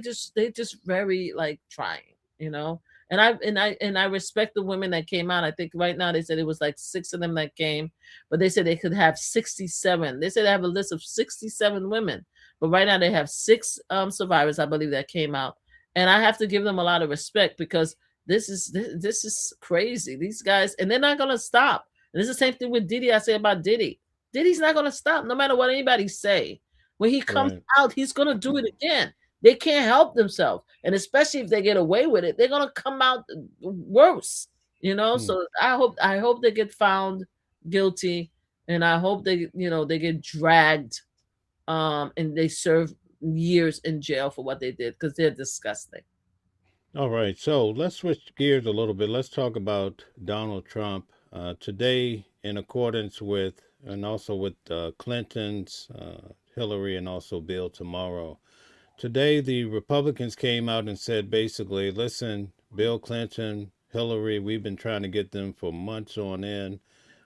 just very like trying, And I respect the women that came out. I think right now they said it was like 6 of them that came, but they said they could have 67. They said they have a list of 67 women, but right now they have 6 survivors, I believe, that came out. And I have to give them a lot of respect because this is crazy. These guys, and they're not gonna stop. And it's the same thing with Diddy. I say about Diddy. Diddy's not gonna stop, no matter what anybody say. When he comes out, he's gonna do it again. They can't help themselves, and especially if they get away with it, they're gonna come out worse. So I hope they get found guilty, and I hope they get dragged, and they serve years in jail for what they did, because they're disgusting. All right, so let's switch gears a little bit. Let's talk about Donald Trump. Today, in accordance with, and also with Clinton's, Hillary, and also Bill tomorrow. Today, the Republicans came out and said, basically, listen, Bill Clinton, Hillary, we've been trying to get them for months on end.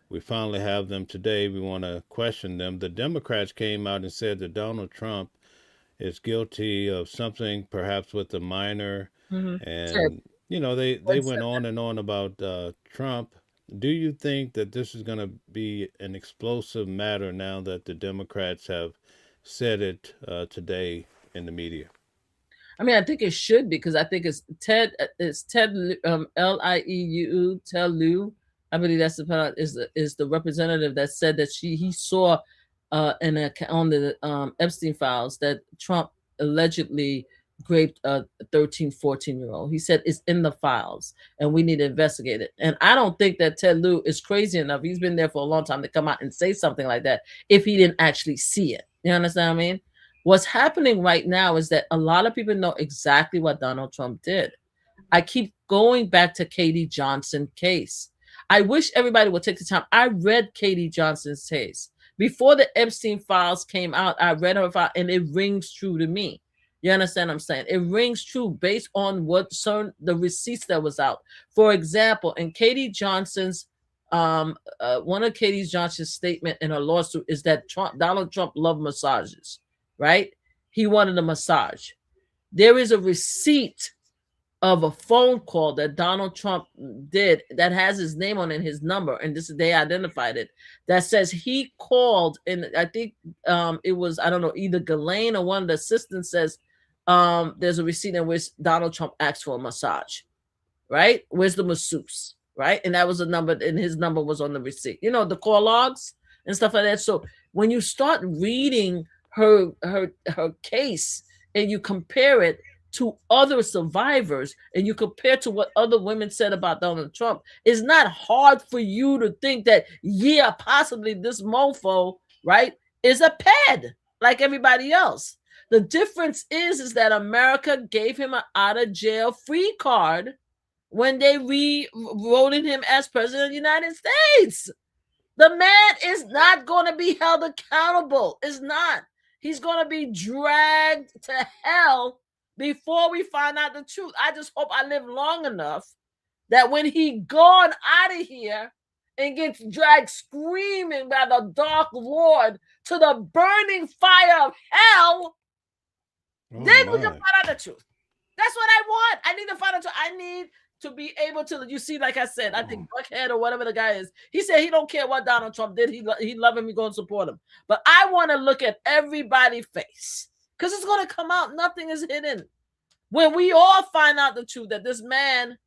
We finally have them today. We want to question them. The Democrats came out and said that Donald Trump is guilty of something, perhaps with a minor. Mm-hmm. And, they went on and on about Trump. Do you think that this is going to be an explosive matter now that the Democrats have said it today in the media? I mean, I think it should, because I think it's Ted Lieu, Ted Lieu. I believe that's is the representative that said that he saw on the Epstein files that Trump allegedly raped a 13, 14-year-old. He said it's in the files and we need to investigate it. And I don't think that Ted Lieu is crazy enough. He's been there for a long time to come out and say something like that if he didn't actually see it. You understand what I mean? What's happening right now is that a lot of people know exactly what Donald Trump did. I keep going back to Katie Johnson case. I wish everybody would take the time. I read Katie Johnson's case. Before the Epstein files came out, I read her file, and it rings true to me. You understand what I'm saying? It rings true based on the receipts that was out. For example, in Katie Johnson's, one of Katie Johnson's statement in her lawsuit is that Donald Trump loved massages, right? He wanted a massage. There is a receipt of a phone call that Donald Trump did that has his name on it, his number, and this they identified it, that says he called, and I think it was, I don't know, either Ghislaine or one of the assistants says there's a receipt in which Donald Trump asked for a massage, right? Where's the masseuse, right? And that was a number, and his number was on the receipt. You know, the call logs and stuff like that. So when you start reading her case and you compare it to other survivors and you compare to what other women said about Donald Trump, it's not hard for you to think that, yeah, possibly this mofo, right, is a ped like everybody else. The difference is that America gave him an out of jail free card when they voted him as president of the United States. The man is not going to be held accountable. It's not. He's going to be dragged to hell before we find out the truth. I just hope I live long enough that when he gone out of here and gets dragged screaming by the Dark Lord to the burning fire of hell, then we can find out the truth. That's what I want. I need to find out. I need to be able to, you see, like I said, I think Buckhead or whatever the guy is, he said he don't care what Donald Trump did. He love him. He going to support him. But I want to look at everybody's face because it's going to come out. Nothing is hidden. When we all find out the truth that this man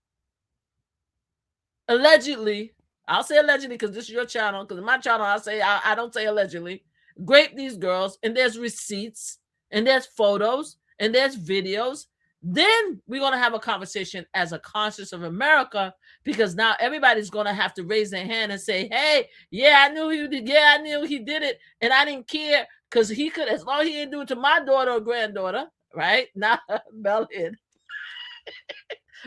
allegedly, I'll say allegedly because this is your channel, because in my channel I don't say allegedly, raped these girls, and there's receipts, and there's photos, and there's videos, then we're going to have a conversation as a conscience of America, because now everybody's going to have to raise their hand and say, hey, yeah, I knew he did. Yeah, I knew he did it. And I didn't care because he could, as long as he didn't do it to my daughter or granddaughter, right? Now, Mel did.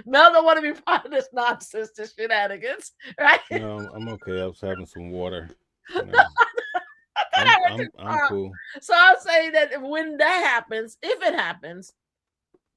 Mel don't want to be part of this nonsense, this shenanigans, right? No, I'm okay. I was having some water. You know. I'm cool. So I'll say that when that happens, if it happens,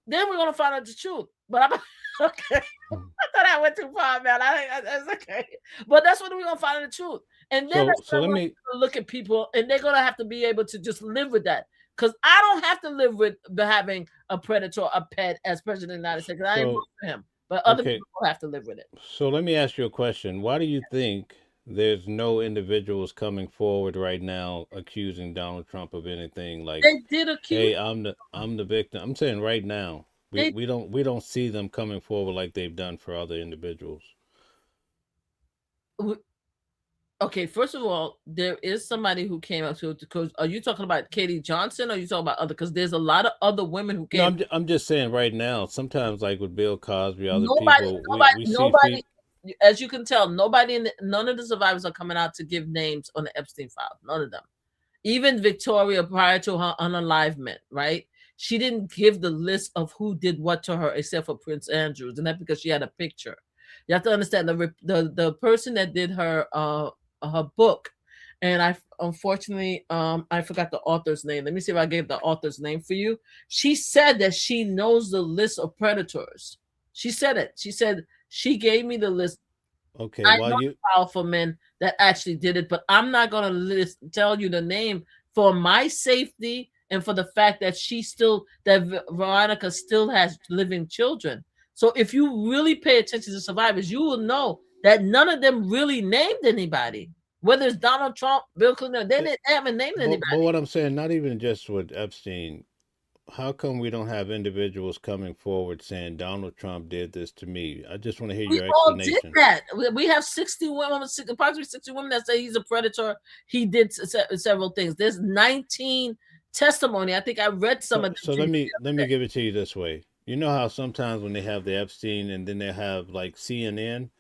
then we're gonna find out the truth. But I'm okay. I thought I went too far, man. I think that's okay. But that's when we're gonna find out the truth. And then so let me look at people, and they're gonna have to be able to just live with that. Because I don't have to live with having a predator, a pet, as president of the United States. I ain't voting for him. But other people have to live with it. So let me ask you a question. Why do you think there's no individuals coming forward right now accusing Donald Trump of anything? Like, they did accuse. Hey, I'm the victim. I'm saying right now, we don't see them coming forward like they've done for other individuals. Okay, first of all, there is somebody who came up to, because are you talking about Katie Johnson, or are you talking about other? Because there's a lot of other women who came. No, I'm just saying right now. Sometimes, like with Bill Cosby, other people, nobody. As you can tell, none of the survivors are coming out to give names on the Epstein files. None of them. Even Victoria, prior to her unalivement, right? She didn't give the list of who did what to her, except for Prince Andrews, and that's because she had a picture. You have to understand the person that did her book, and I unfortunately I forgot the author's name. Let me see if I gave the author's name for you. She said that she knows the list of predators. She said it. She said she gave me the list. Okay, I know powerful men that actually did it, but I'm not going to tell you the name for my safety and for the fact that Veronica still has living children. So if you really pay attention to survivors, you will know that none of them really named anybody. Whether it's Donald Trump, Bill Clinton, they haven't named anybody. But what I'm saying, not even just with Epstein, how come we don't have individuals coming forward saying Donald Trump did this to me? I just want to hear your explanation. We all did that. We have 60 women, approximately 60 women that say he's a predator. He did several things. There's 19 testimony. I think I read some of them. So let me give it to you this way. You know how sometimes when they have the Epstein and then they have like CNN,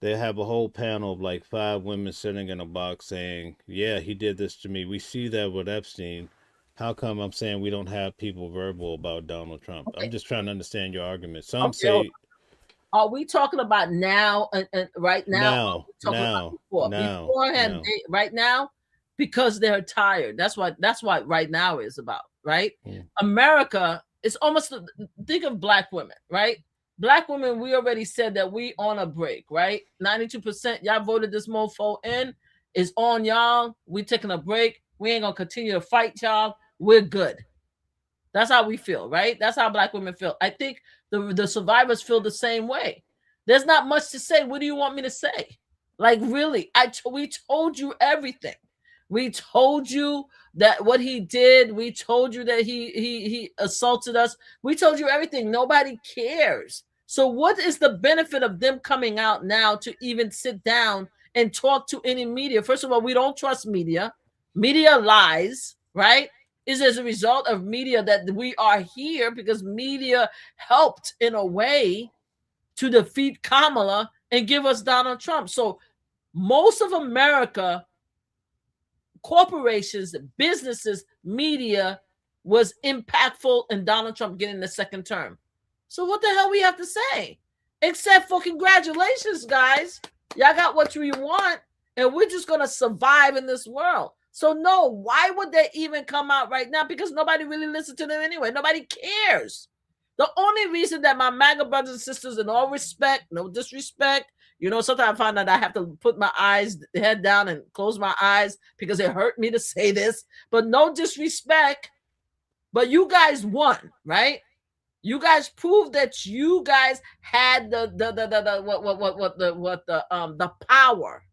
they have a whole panel of like 5 women sitting in a box saying, yeah, he did this to me. We see that with Epstein. How come I'm saying we don't have people verbal about Donald Trump? Okay. I'm just trying to understand your argument. Some say... Are we talking about now and right now? Beforehand, right now? Because they're tired. That's what right now is about, right? America is almost, think of Black women, right? Black women, we already said that we on a break, right? 92%, y'all voted this mofo in. It's on y'all. We taking a break. We ain't gonna continue to fight y'all. We're good. That's how we feel, right? That's how Black women feel. I think the survivors feel the same way. There's not much to say. What do you want me to say? Like, really, we told you everything. We told you that what he did. We told you that he assaulted us. We told you everything. Nobody cares. So what is the benefit of them coming out now to even sit down and talk to any media? First of all, we don't trust media. Media lies, right? Is as a result of media that we are here because media helped in a way to defeat Kamala and give us Donald Trump. So most of America, corporations, businesses, media was impactful in Donald Trump getting the second term. So what the hell we have to say? Except for congratulations, guys. Y'all got what you want, and we're just going to survive in this world. So no, why would they even come out right now? Because nobody really listens to them anyway. Nobody cares. The only reason that my MAGA brothers and sisters, in all respect, no disrespect, you know, sometimes I find that I have to put my head down and close my eyes because it hurt me to say this, but no disrespect. But you guys won, right? You guys proved that you guys had the power,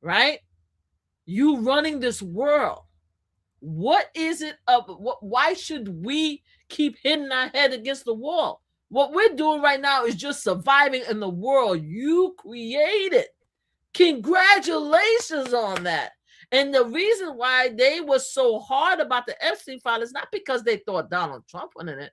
right? You running this world. What is it of what? Why should we keep hitting our head against the wall? What we're doing right now is just surviving in the world you created. Congratulations on that. And the reason why they were so hard about the Epstein file is not because they thought Donald Trump was in it.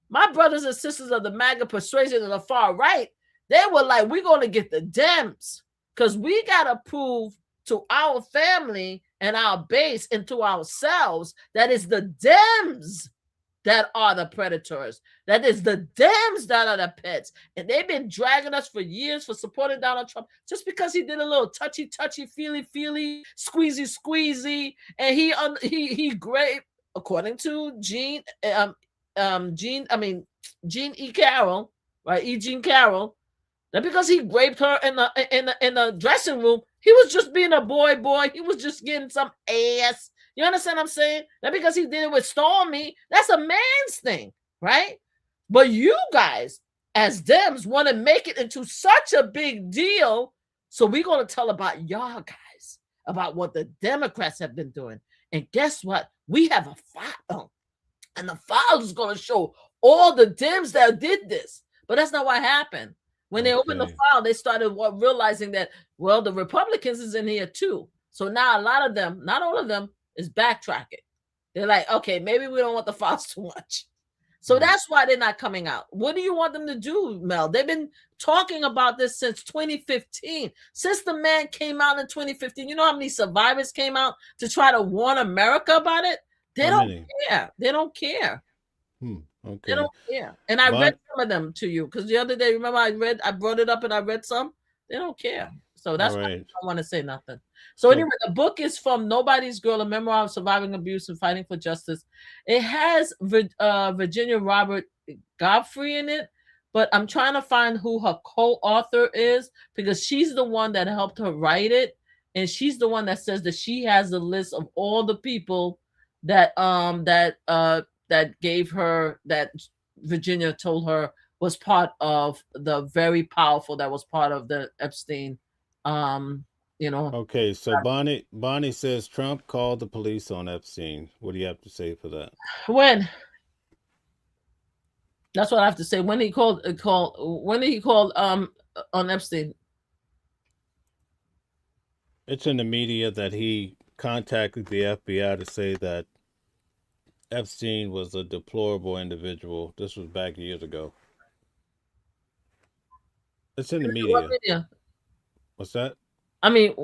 My brothers and sisters of the MAGA persuasion of the far right, they were like, we're going to get the Dems because we got to prove to our family and our base and to ourselves that it's the Dems that are the predators. That is the Dems that are the pets. And they've been dragging us for years for supporting Donald Trump just because he did a little touchy, feely, squeezy. And he great, according to Jean E. Carroll, right? E. Jean Carroll, that because he raped her in the dressing room, he was just being a boy. He was just getting some ass. You understand what I'm saying? That because he did it with Stormy, that's a man's thing, right? But you guys, as Dems, want to make it into such a big deal. So we're going to tell about y'all guys, about what the Democrats have been doing. And guess what? We have a file. And the file is going to show all the Dems that did this. But that's not what happened. When they opened the file, they started realizing that, well, the Republicans is in here too. So now a lot of them, not all of them, is backtracking. They're like, okay, maybe we don't want the files too much. So that's why they're not coming out. What do you want them to do, Mel? They've been talking about this since 2015. Since the man came out in 2015, you know how many survivors came out to try to warn America about it? They don't care. They don't care. Okay. They don't care. And I read some of them to you because the other day, remember I brought it up and I read some. They don't care. So that's why I don't want to say nothing. So anyway, the book is from Nobody's Girl, a memoir of surviving abuse and fighting for justice. It has Virginia Robert Guthrie in it, but I'm trying to find who her co-author is because she's the one that helped her write it. And she's the one that says that she has a list of all the people that gave her, that Virginia told her was part of the very powerful, that was part of the Epstein, Okay, so Bonnie says Trump called the police on Epstein. What do you have to say for that? When? That's what I have to say. When he called when did he call on Epstein? It's in the media that he contacted the FBI to say that Epstein was a deplorable individual. This was back years ago. It's in the media. What media? What's that? I mean,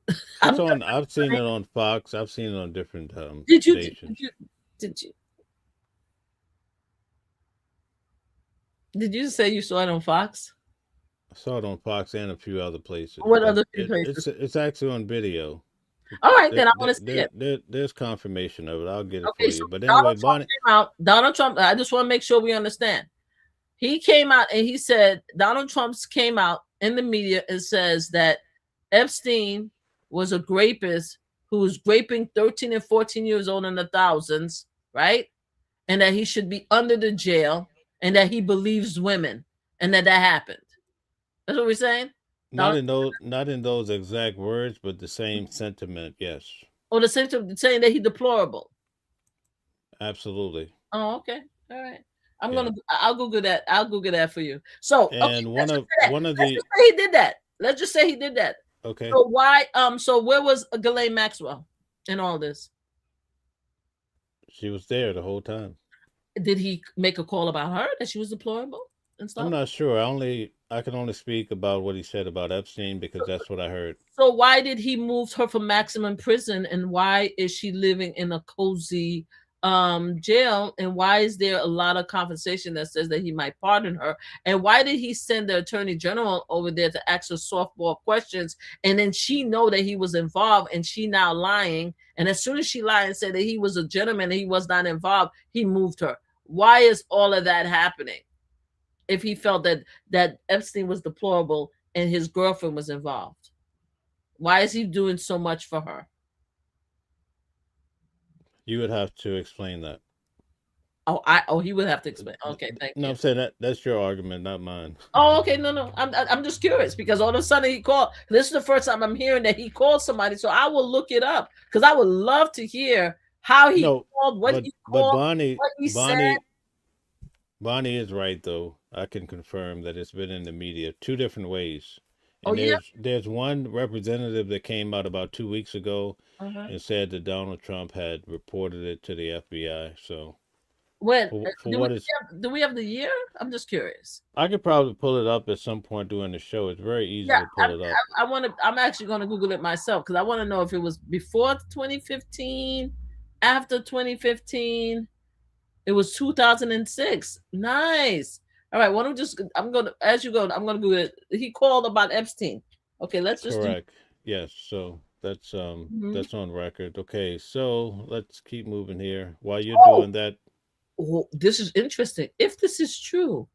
it's on. I've seen it on Fox. I've seen it on different stations. Did you say you saw it on Fox? I saw it on Fox and a few other places. What other places? It's actually on video. All right, then I want to see it. There's confirmation of it. I'll get it for you. But anyway, Donald Trump, I just want to make sure we understand. He came out and he said, Donald Trump came out in the media and says that Epstein was a rapist who was raping 13 and 14 years old in the thousands, right? and that he should be under the jail, and that he believes women, and that happened. That's what we're saying. Not in those exact words, but the same sentiment. Yes, Or the same saying that he's deplorable. absolutely. Oh, okay, all right. Yeah. I'll Google that. I'll Google that for you. So, And okay, one of let's the just say he did that. Let's just say he did that. okay. So why? So where was Ghislaine Maxwell in all this? She was there the whole time. Did he make a call about her that she was deplorable and I'm stuff? not sure. I can only speak about what he said about Epstein because that's what I heard. So why did he move her from maximum prison, and why is she living in a cozy jail, and why is there a lot of conversation that says that he might pardon her, and why did he send the attorney general over there to ask her softball questions, and then she know that he was involved and she now lying, and as soon as she lied and said that he was a gentleman and he was not involved, he moved her? Why is all of that happening if he felt that Epstein was deplorable and his girlfriend was involved? Why is he doing so much for her? You would have to explain that. Oh, he would have to explain. Okay, thank No, you. I'm saying that's your argument, not mine. Oh, okay, no. I'm just curious because all of a sudden he called. This is the first time I'm hearing that he called somebody, so I will look it up because I would love to hear how he No, called, what he but called, Bonnie what he said. Bonnie is right though. I can confirm that it's been in the media two different ways. Oh And yeah. there's one representative that came out about 2 weeks ago Uh-huh. and said that Donald Trump had reported it to the FBI. So When for what is do we have the year? I'm just curious. I could probably pull it up at some point during the show. It's very easy Yeah, to pull it up. I want to. I'm actually going to Google it myself because I want to know if it was before 2015, after 2015. It was 2006. Nice. All right. I'm going to, as you go, I'm going to Google it. He called about Epstein. Okay. Let's just Correct. Yes. So that's Mhm. on record. Okay. So let's keep moving here. While you're Oh, doing that, this is interesting. If this is true,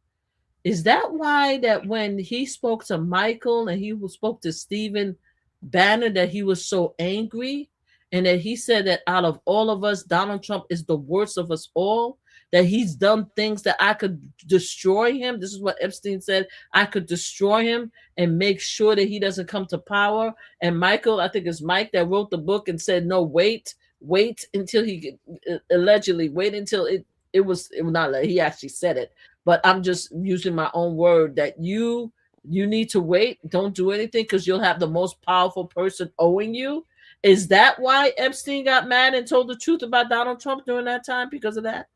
is that why that when he spoke to Michael and he spoke to Stephen Banner that he was so angry and that he said that out of all of us, Donald Trump is the worst of us all, that he's done things that I could destroy him. This is what Epstein said. I could destroy him and make sure that he doesn't come to power. And Michael, I think it's Mike that wrote the book and said, no, wait until he allegedly wait until it was not like he actually said it, but I'm just using my own word that you need to wait, don't do anything because you'll have the most powerful person owing you. Is that why Epstein got mad and told the truth about Donald Trump during that time because of that?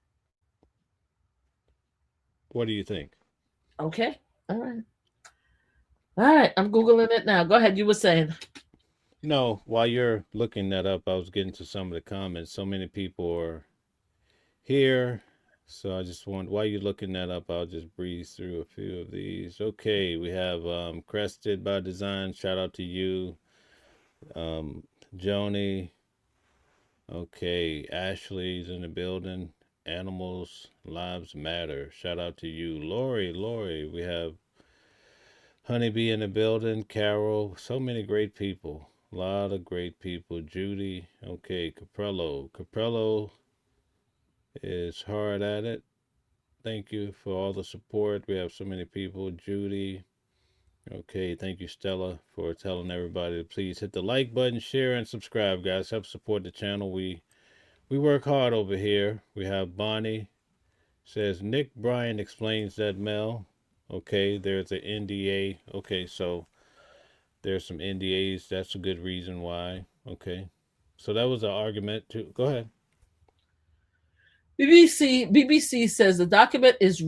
what do you think? Okay. All right, I'm googling it now. Go ahead, you were saying. No, while you're looking that up, I was getting to some of the comments. So many people are here. So I just want, while you're looking that up, I'll just breeze through a few of these. Okay, we have Crested by Design. Shout out to you. Joni. Okay, Ashley's in the building. Animals Lives Matter. Shout out to you. Lori. We have Honeybee in the building. Carol. So many great people. A lot of great people. Judy. Okay, Caprello is hard at it. Thank you for all the support. We have so many people. Judy. Okay, thank you, Stella, for telling everybody to please hit the like button, share, and subscribe, guys. Help support the channel. We work hard over here. We have Bonnie says Nick Bryan explains that Mel. Okay, there's an NDA. Okay, so there's some NDAs. That's a good reason why. Okay, so that was an argument too. Go ahead. BBC says the document is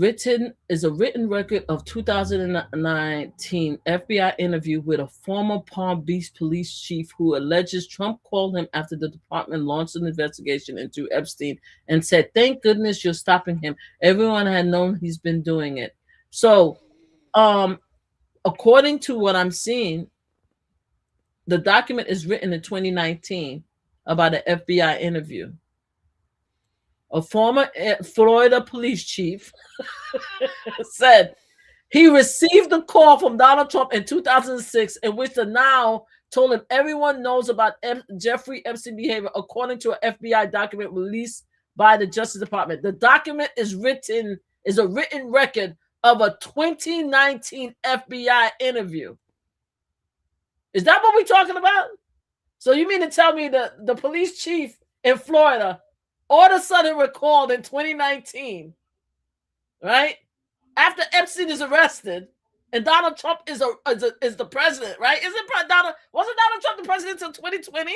a written record of 2019 FBI interview with a former Palm Beach police chief who alleges Trump called him after the department launched an investigation into Epstein and said, "Thank goodness you're stopping him. Everyone had known he's been doing it." So, according to what I'm seeing, the document is written in 2019 about an FBI interview. A former Florida police chief said he received a call from Donald Trump in 2006 in which the now told him everyone knows about Jeffrey Epstein behavior according to an FBI document released by the Justice Department. The document is a written record of a 2019 FBI interview. Is that what we're talking about? So you mean to tell me that the police chief in Florida all of a sudden recalled in 2019, right? After Epstein is arrested and Donald Trump is the president, right? Wasn't Donald Trump the president until 2020?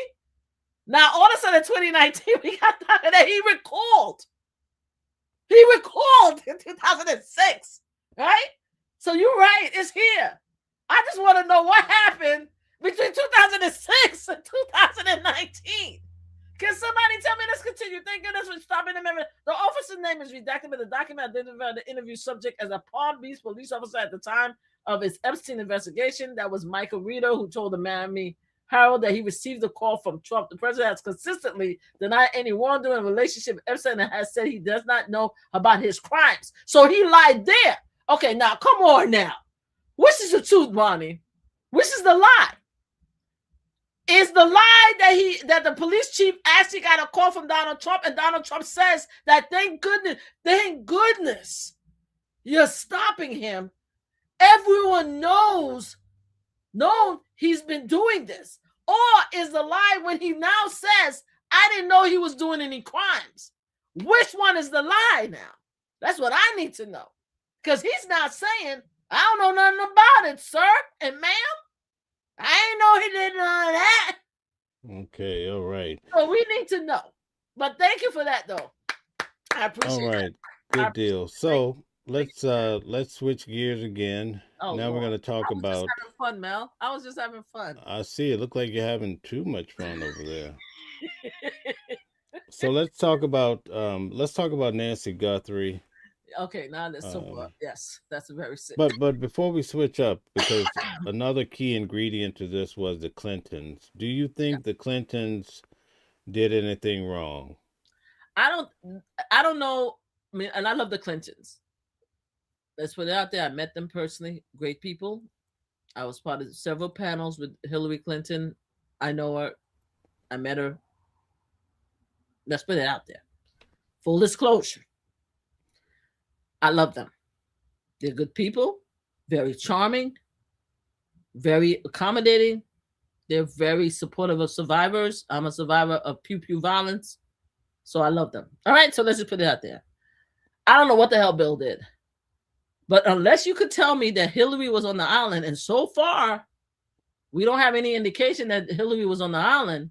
Now all of a sudden in 2019 we got that he recalled. He recalled in 2006, right? So you're right, it's here. I just want to know what happened between 2006 and 2019. Can somebody tell me? Let's continue. Thank goodness for stopping the amendment. The officer's name is redacted, but the document identified the interview subject as a Palm Beach police officer at the time of his Epstein investigation. That was Michael Reeder, who told the Miami Herald that he received a call from Trump. The president has consistently denied any wrongdoing in relationship with Epstein and has said he does not know about his crimes. So he lied there. Okay, now come on now. Which is the truth, Bonnie? Which is the lie? Is the lie that the police chief actually got a call from Donald Trump, and Donald Trump says that thank goodness you're stopping him. Everyone knows he's been doing this. Or is the lie when he now says, I didn't know he was doing any crimes? Which one is the lie now? That's what I need to know. Because he's not saying, I don't know nothing about it, sir and ma'am. I ain't know he did none of that. Okay, all right. So we need to know. But thank you for that, though. I appreciate it. All right, good deal. So let's switch gears again. Oh, now Lord. we're going to talk I was about. just having fun, Mel. I was just having fun. I see. It looked like you're having too much fun over there. So let's talk about Nancy Guthrie. Okay, now that's so yes, that's a very sick. But before we switch up, because another key ingredient to this was the Clintons. Do you think the Clintons did anything wrong? I don't know. I mean, and I love the Clintons. Let's put it out there. I met them personally. Great people. I was part of several panels with Hillary Clinton. I know her. I met her. Let's put it out there. Full disclosure. I love them. They're good people, very charming, very accommodating. They're very supportive of survivors. I'm a survivor of pew-pew violence, so I love them. All right, so let's just put it out there. I don't know what the hell Bill did, but unless you could tell me that Hillary was on the island, and so far, we don't have any indication that Hillary was on the island,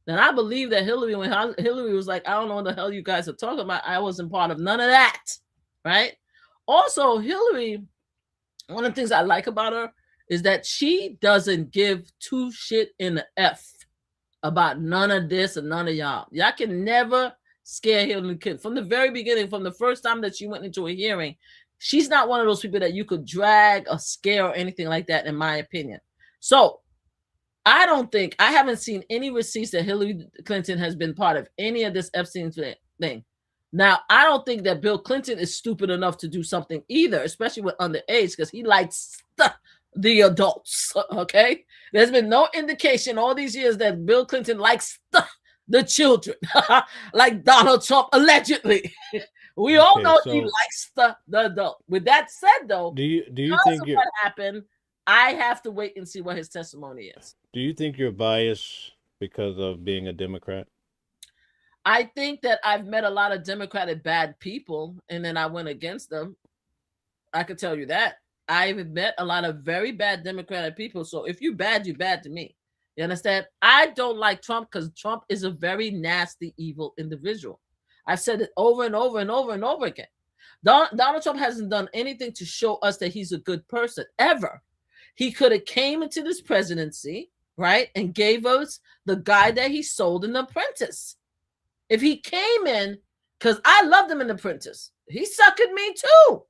then I believe that when Hillary was like, I don't know what the hell you guys are talking about. I wasn't part of none of that. Right? Also, Hillary, one of the things I like about her is that she doesn't give two shit in the F about none of this and none of y'all. Y'all can never scare Hillary Clinton. From the very beginning, from the first time that she went into a hearing, she's not one of those people that you could drag or scare or anything like that, in my opinion. So I haven't seen any receipts that Hillary Clinton has been part of any of this Epstein thing. Now, I don't think that Bill Clinton is stupid enough to do something either, especially with underage, because he likes the adults, okay? There's been no indication all these years that Bill Clinton likes the children, like Donald Trump, allegedly. We all know he likes the adult. With that said, though, do you think what happened, I have to wait and see what his testimony is. Do you think you're biased because of being a Democrat? I think that I've met a lot of Democratic bad people, and then I went against them. I could tell you that. I've met a lot of very bad Democratic people. So if you're bad to me. You understand? I don't like Trump because Trump is a very nasty, evil individual. I've said it over and over and over and over again. Donald Trump hasn't done anything to show us that he's a good person, ever. He could have came into this presidency, right, and gave us the guy that he sold in The Apprentice. If he came in, because I loved him in The Apprentice, he suckered me too.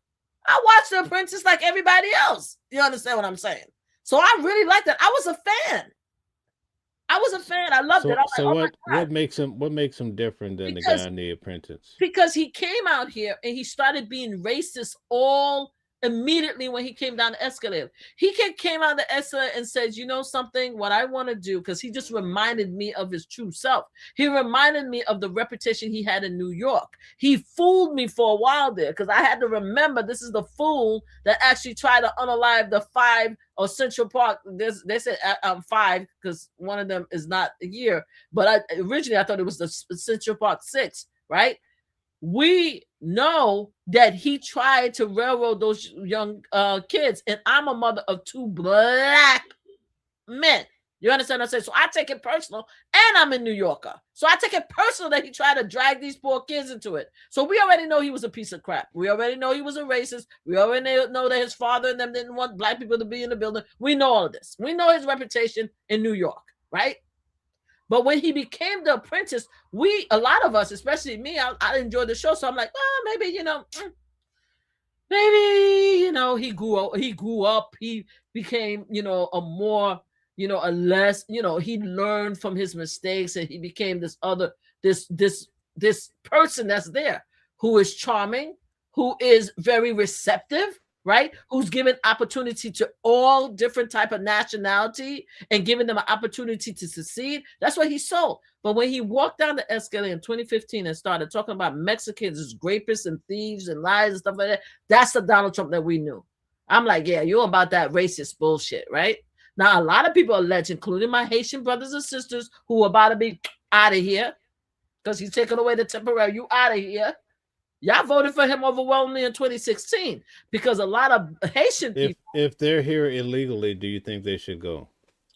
I watched The Apprentice like everybody else. You understand what I'm saying? So I really liked that. I was a fan. I loved it. So what makes him different than the guy in The Apprentice? Because he came out here and he started being racist all immediately when he came down the escalator. He came out the escalator and says, you know something, what I want to do, because he just reminded me of his true self. He reminded me of the reputation he had in New York. He fooled me for a while there, because I had to remember this is the fool that actually tried to unalive the 5 or Central Park. They said 5 because one of them is not here. But originally I thought it was the Central Park 6, right? We know that he tried to railroad those young kids, and I'm a mother of 2 black men. You understand what I'm saying? So I take it personal, and I'm a New Yorker. So I take it personal that he tried to drag these poor kids into it. So we already know he was a piece of crap. We already know he was a racist. We already know that his father and them didn't want black people to be in the building. We know all of this. We know his reputation in New York, right? But when he became the apprentice, a lot of us, especially me, I enjoyed the show. So I'm like, well, maybe, he grew up, he became, a more, a less, he learned from his mistakes, and he became this person that's there, who is charming, who is very receptive, right? Who's given opportunity to all different type of nationality and giving them an opportunity to succeed. That's what he sold. But when he walked down the escalator in 2015 and started talking about Mexicans as rapists and thieves and lies and stuff like that, that's the Donald Trump that we knew. I'm like, yeah, you're about that racist bullshit, right? Now, a lot of people allege, including my Haitian brothers and sisters, who are about to be out of here because he's taking away the temporary. You out of here. Y'all voted for him overwhelmingly in 2016 because a lot of Haitian people. If they're here illegally, do you think they should go?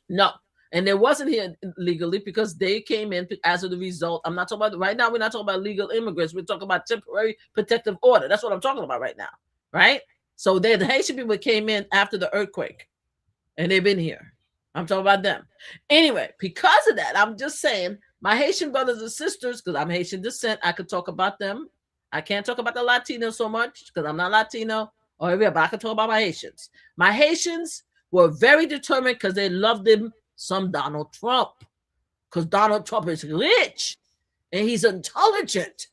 No. And they wasn't here legally because they came in as a result. I'm not talking about right now. We're not talking about legal immigrants. We're talking about temporary protective order. That's what I'm talking about right now. Right. So the Haitian people came in after the earthquake and they've been here. I'm talking about them. Anyway, because of that, I'm just saying my Haitian brothers and sisters, because I'm Haitian descent, I could talk about them. I can't talk about the Latinos so much because I'm not Latino or everywhere, but I can talk about my Haitians. My Haitians were very determined because they loved him some Donald Trump, because Donald Trump is rich and he's intelligent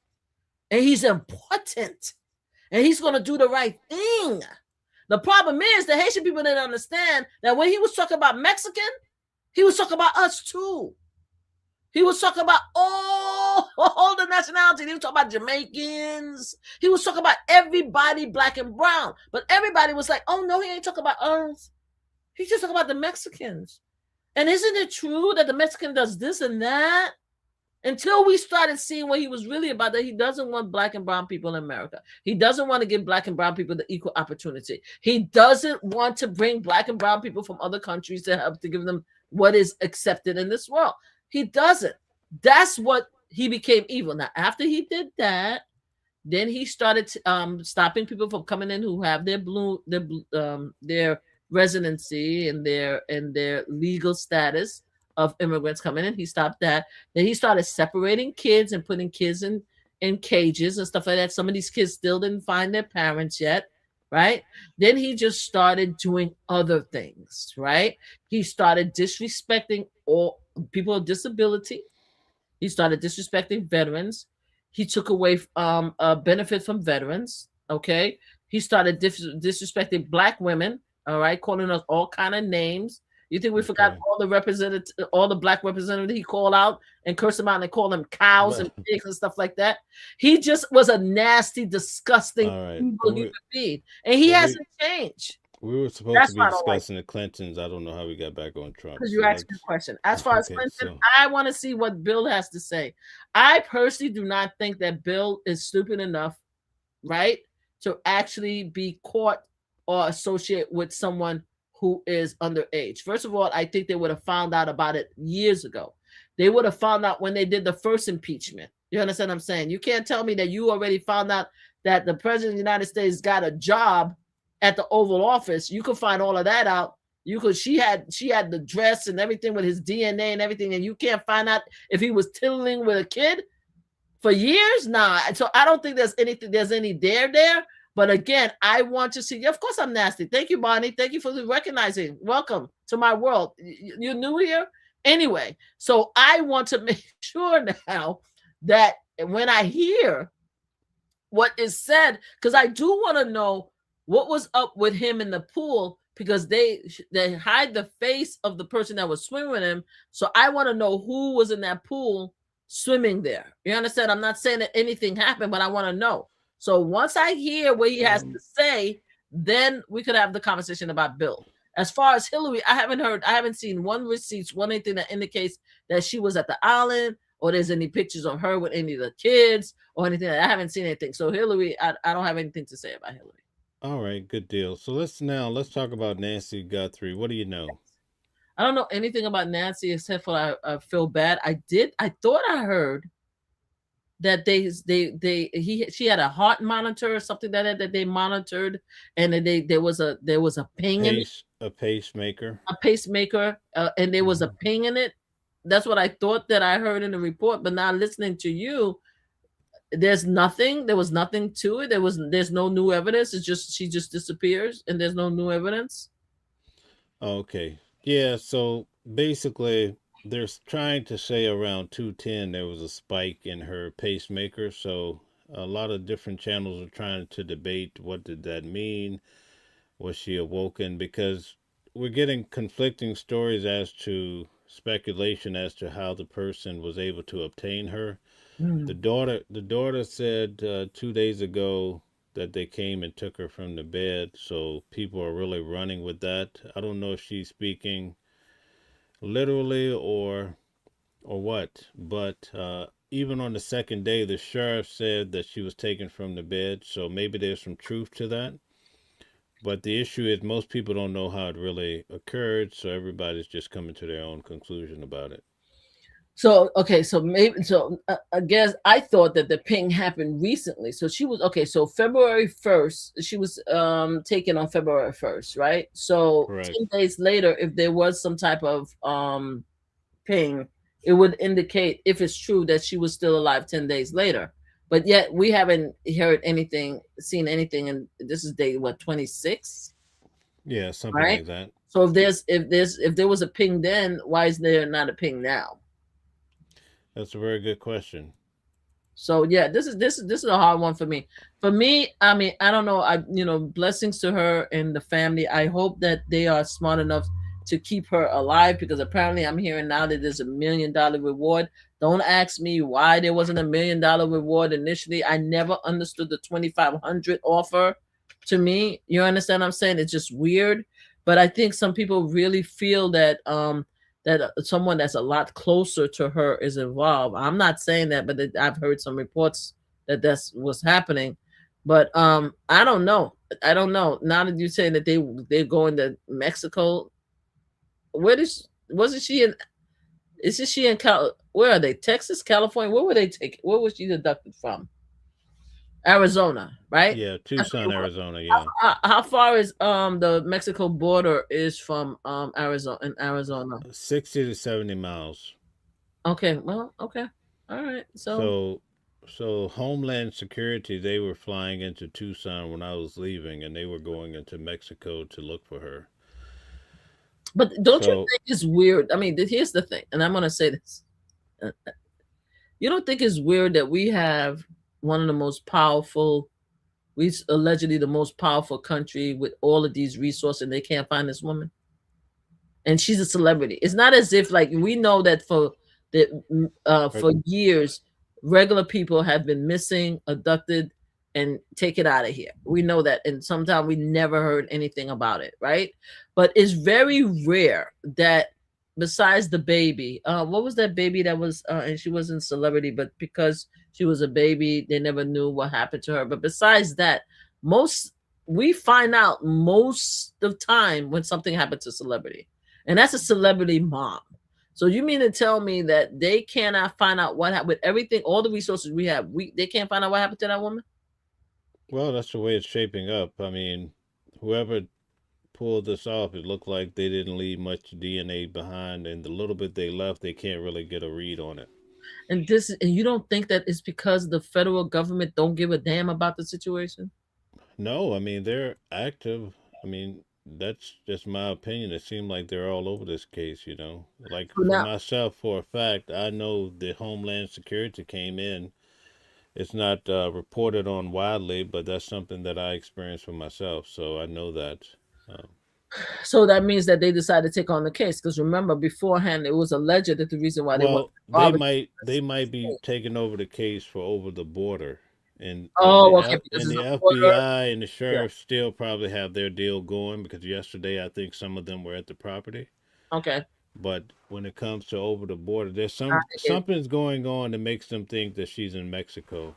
and he's important and he's going to do the right thing. The problem is the Haitian people didn't understand that when he was talking about Mexican, he was talking about us too. He was talking about all the nationalities. He was talking about Jamaicans. He was talking about everybody black and brown. But everybody was like, oh, no, he ain't talking about us. He's just talking about the Mexicans. And isn't it true that the Mexican does this and that? Until we started seeing what he was really about, that he doesn't want black and brown people in America. He doesn't want to give black and brown people the equal opportunity. He doesn't want to bring black and brown people from other countries to help to give them what is accepted in this world. He doesn't. That's what he became evil. Now, after he did that, then he started stopping people from coming in who have their residency and their legal status of immigrants coming in. He stopped that. Then he started separating kids and putting kids in cages and stuff like that. Some of these kids still didn't find their parents yet. Right? Then he just started doing other things, right? He started disrespecting all people with disability. He started disrespecting veterans. He took away benefit from veterans. Okay. He started disrespecting black women. All right. Calling us all kind of names. You think we forgot all the black representatives he called out and cursed them out and called them cows and pigs and stuff like that? He just was a nasty, disgusting evil human being. And he hasn't changed. We were supposed to be discussing the Clintons. I don't know how we got back on Trump. Because you asked me a question. As far as Clinton, I want to see what Bill has to say. I personally do not think that Bill is stupid enough, right, to actually be caught or associate with someone who is underage. First of all, I think they would have found out about it years ago. They would have found out when they did the first impeachment. You understand what I'm saying? You can't tell me that you already found out that the president of the United States got a job at the Oval Office. You could find all of that out. She had the dress and everything with his DNA and everything, and you can't find out if he was tiddling with a kid for years. Nah. So I don't think there's any there. But again, I want to see. Of course, I'm nasty. Thank you, Bonnie. Thank you for recognizing. Welcome to my world. You're new here? Anyway, so I want to make sure now that when I hear what is said, because I do want to know what was up with him in the pool, because they hide the face of the person that was swimming with him. So I want to know who was in that pool swimming there. You understand? I'm not saying that anything happened, but I want to know. So once I hear what he has to say, then we could have the conversation about Bill. As far as Hillary, I haven't seen one receipts, one anything that indicates that she was at the island, or there's any pictures of her with any of the kids or anything. I haven't seen anything. So Hillary, I don't have anything to say about Hillary. All right, good deal. So let's talk about Nancy Guthrie. What do you know? I don't know anything about Nancy except for I feel bad. I thought I heard that she had a heart monitor or something that they monitored, and that there was a ping in it, A pacemaker. a pacemaker, and there was a ping in it. That's what I thought that I heard in the report. But now listening to you, there's nothing. There was nothing to it. There's no new evidence. It's just she just disappears, and there's no new evidence. Okay. Yeah, so basically they're trying to say around 210 there was a spike in her pacemaker. So a lot of different channels are trying to debate what did that mean? Was she awoken? Because we're getting conflicting stories as to speculation as to how the person was able to obtain her. The daughter said 2 days ago that they came and took her from the bed. So people are really running with that. I don't know if she's speaking literally or what, but even on the second day, the sheriff said that she was taken from the bed. So maybe there's some truth to that. But the issue is most people don't know how it really occurred, so everybody's just coming to their own conclusion about it. So okay, so maybe I guess I thought that the ping happened recently. So she was okay. So February 1st, she was taken on February 1st, right? So Correct. 10 days later, if there was some type of ping, it would indicate, if it's true, that she was still alive 10 days later. But yet we haven't heard anything, seen anything, and this is day what, 26? Yeah, something Right. like that. So if there was a ping then, why is there not a ping now? That's a very good question. So yeah, this is a hard one for me. For me, I mean, I don't know. Blessings to her and the family. I hope that they are smart enough to keep her alive, because apparently I'm hearing now that there's $1 million reward. Don't ask me why there wasn't $1 million reward initially. I never understood the 2,500 offer. To me, you understand what I'm saying? It's just weird. But I think some people really feel that someone that's a lot closer to her is involved. I'm not saying that, but I've heard some reports that that's what's happening. But I don't know. I don't know. Now that you're saying that they're going to Mexico, wasn't she in? Isn't she in where are they? Texas, California? Where were they taking? Where was she abducted from? Arizona, right? Yeah, Tucson, Arizona. Yeah, How far is the Mexico border is from Arizona? 60 to 70 miles. Okay, well, okay. All right. So Homeland Security, they were flying into Tucson when I was leaving, and they were going into Mexico to look for her. But don't you So think it's weird? I mean, here's the thing, and I'm going to say this. You don't think it's weird that we have one of the most powerful, we allegedly the most powerful country with all of these resources, and they can't find this woman? And she's a celebrity. It's not as if, like, we know that for years, regular people have been missing, abducted, and taken out of here. We know that, and sometimes we never heard anything about it, right? But it's very rare that, besides the baby, what was that baby that was, and she wasn't celebrity, but because she was a baby, they never knew what happened to her. But besides that, we find out most of the time when something happened to celebrity, and that's a celebrity mom. So you mean to tell me that they cannot find out what happened with everything, all the resources we have? They can't find out what happened to that woman? well, that's the way it's shaping up. I mean, whoever pulled this off, it looked like they didn't leave much DNA behind, and the little bit they left, they can't really get a read on it. And you don't think that it's because the federal government don't give a damn about the situation? No, I mean they're active. I mean that's just my opinion. It seemed like they're all over this case. Like So for now, myself, for a fact, I know the Homeland Security came in it's not reported on widely, but that's something that I experienced for myself. So I know that. Um, So that means that they decided to take on the case because remember beforehand it was alleged that the reason why they wanted well, to arbitrate. they might be taking over the case for over the border, and Oh, okay, because and it's the a border. FBI and the Yeah. sheriff still probably have their deal going because yesterday I think some of them were at the property. Okay. But when it comes to over the border, there's I, something's going on that makes them think that she's in Mexico.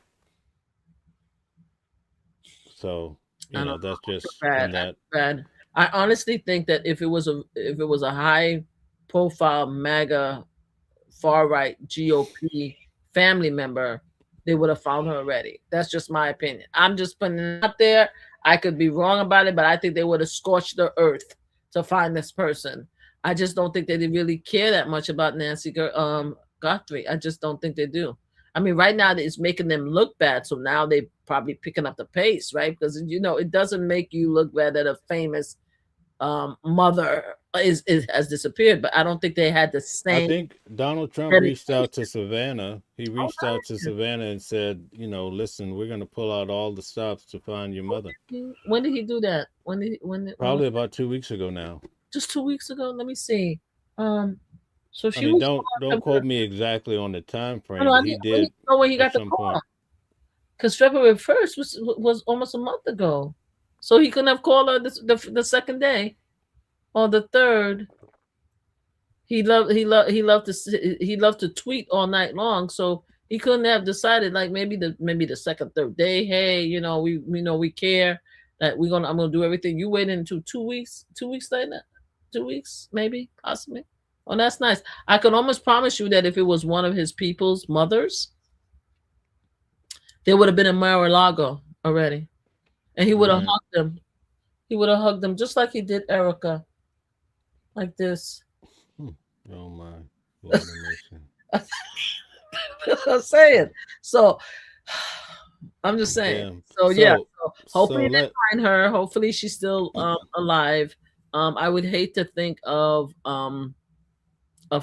So, I you don't know, know. that's I feel just bad. from I feel that. bad. I honestly think that if it was a high profile MAGA far right GOP family member, they would have found her already. That's just my opinion. I'm just putting it out there. I could be wrong about it, but I think they would have scorched the earth to find this person. I just don't think they really care that much about Nancy Guthrie. I just don't think they do. I mean, right now it's making them look bad, so now they probably picking up the pace, right? Because it doesn't make you look bad that a famous mother is has disappeared, but I don't think they had the I same think Donald Trump reached out to dedication. Savannah. He Oh, reached out to Savannah and said, you know, listen, we're going to pull out all the stops to find your mother. when did he do that? When was Probably about 2 weeks ago now. just 2 weeks ago? Let me see. Um, so I she mean, was don't quote me exactly on the time no, frame, no, but I he mean, I need did to know when he at got the some call point. because February 1st was almost a month ago, so he couldn't have called her the second day or the third. He loved to tweet all night long, so he couldn't have decided like maybe the second third day. Hey, we care that I'm gonna do everything. You waited until 2 weeks, 2 weeks later, 2 weeks maybe possibly. Oh, that's nice. I can almost promise you that if it was one of his people's mothers, they would have been in Mar-a-Lago already, and he would have Right. hugged them. He would have hugged them just like he did Erica, like this. Hmm. Oh my Lord of mercy. I'm saying. So I'm just saying. Yeah. So yeah. So So hopefully they let find her. Hopefully she's still alive. I would hate to think of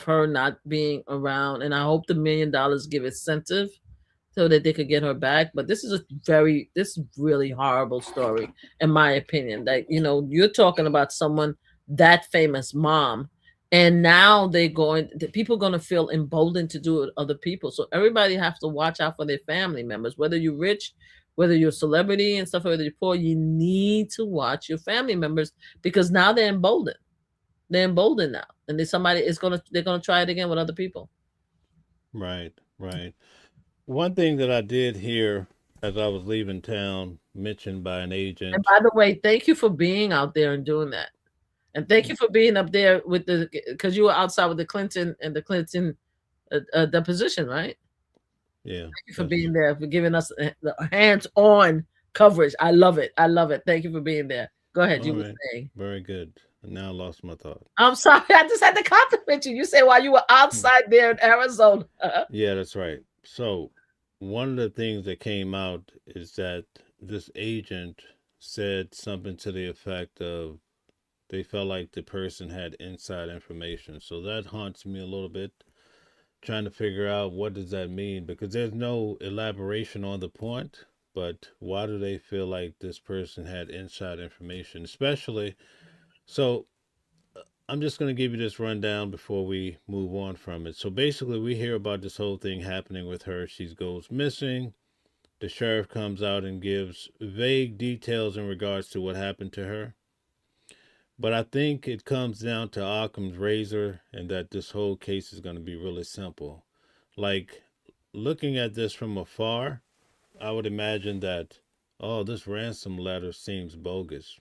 her not being around, and I hope the $1 million give incentive so that they could get her back. But this is really horrible story, in my opinion. That you're talking about someone that famous mom, and now the people are going to feel emboldened to do it with other people. So everybody has to watch out for their family members, whether you're rich, whether you're a celebrity and stuff, whether you're poor. You need to watch your family members because now they're emboldened. They're emboldened now, and they're gonna try it again with other people. right, right. One thing that I did hear as I was leaving town, mentioned by an And agent. by the way, thank you for being out there and doing that. And thank you for being up there because you were outside with the Clinton and the Clinton deposition, right? Yeah, Thank you for that's being there, for giving us the hands-on coverage. I love it. I love it. Thank you for being there. Go ahead. all You were right. saying. Very good. Now I lost my thought. I'm sorry. I just had to compliment you. You said while you were outside there in Arizona. Yeah, that's right. So, one of the things that came out is that this agent said something to the effect of they felt like the person had inside information. So that haunts me a little bit, trying to figure out what does that mean because there's no elaboration on the point, but why do they feel like this person had inside information, especially so I'm just going to give you this rundown before we move on from it. So basically, we hear about this whole thing happening with her. She goes missing. The sheriff comes out and gives vague details in regards to what happened to her. But I think it comes down to Occam's razor and that this whole case is going to be really simple. Like, looking at this from afar, I would imagine that, oh, this ransom letter seems bogus.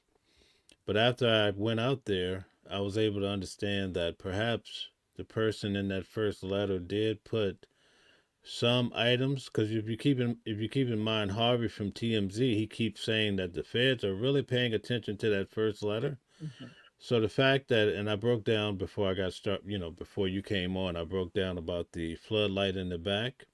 But after I went out there, I was able to understand that perhaps the person in that first letter did put some items because if you keep in mind Harvey from TMZ, he keeps saying that the feds are really paying attention to that first letter. Mhm. So the fact that, and I broke down before I got started, before you came on, I broke down about the floodlight in the back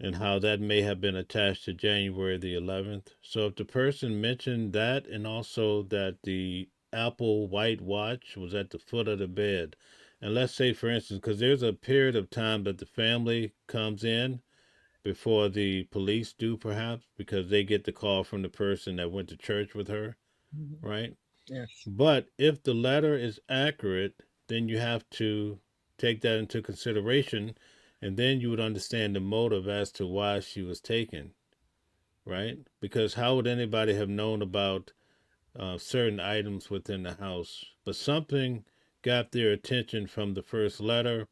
and how that may have been attached to January the 11th. So if the person mentioned that and also that the Apple White watch was at the foot of the bed, and let's say, for instance, because there's a period of time that the family comes in, before the police do, perhaps, because they get the call from the person that went to church with her, right? Yes. But if the letter is accurate, then you have to take that into consideration, and then you would understand the motive as to why she was taken, right? Because how would anybody have known about certain items within the house? But something got their attention from the first letter,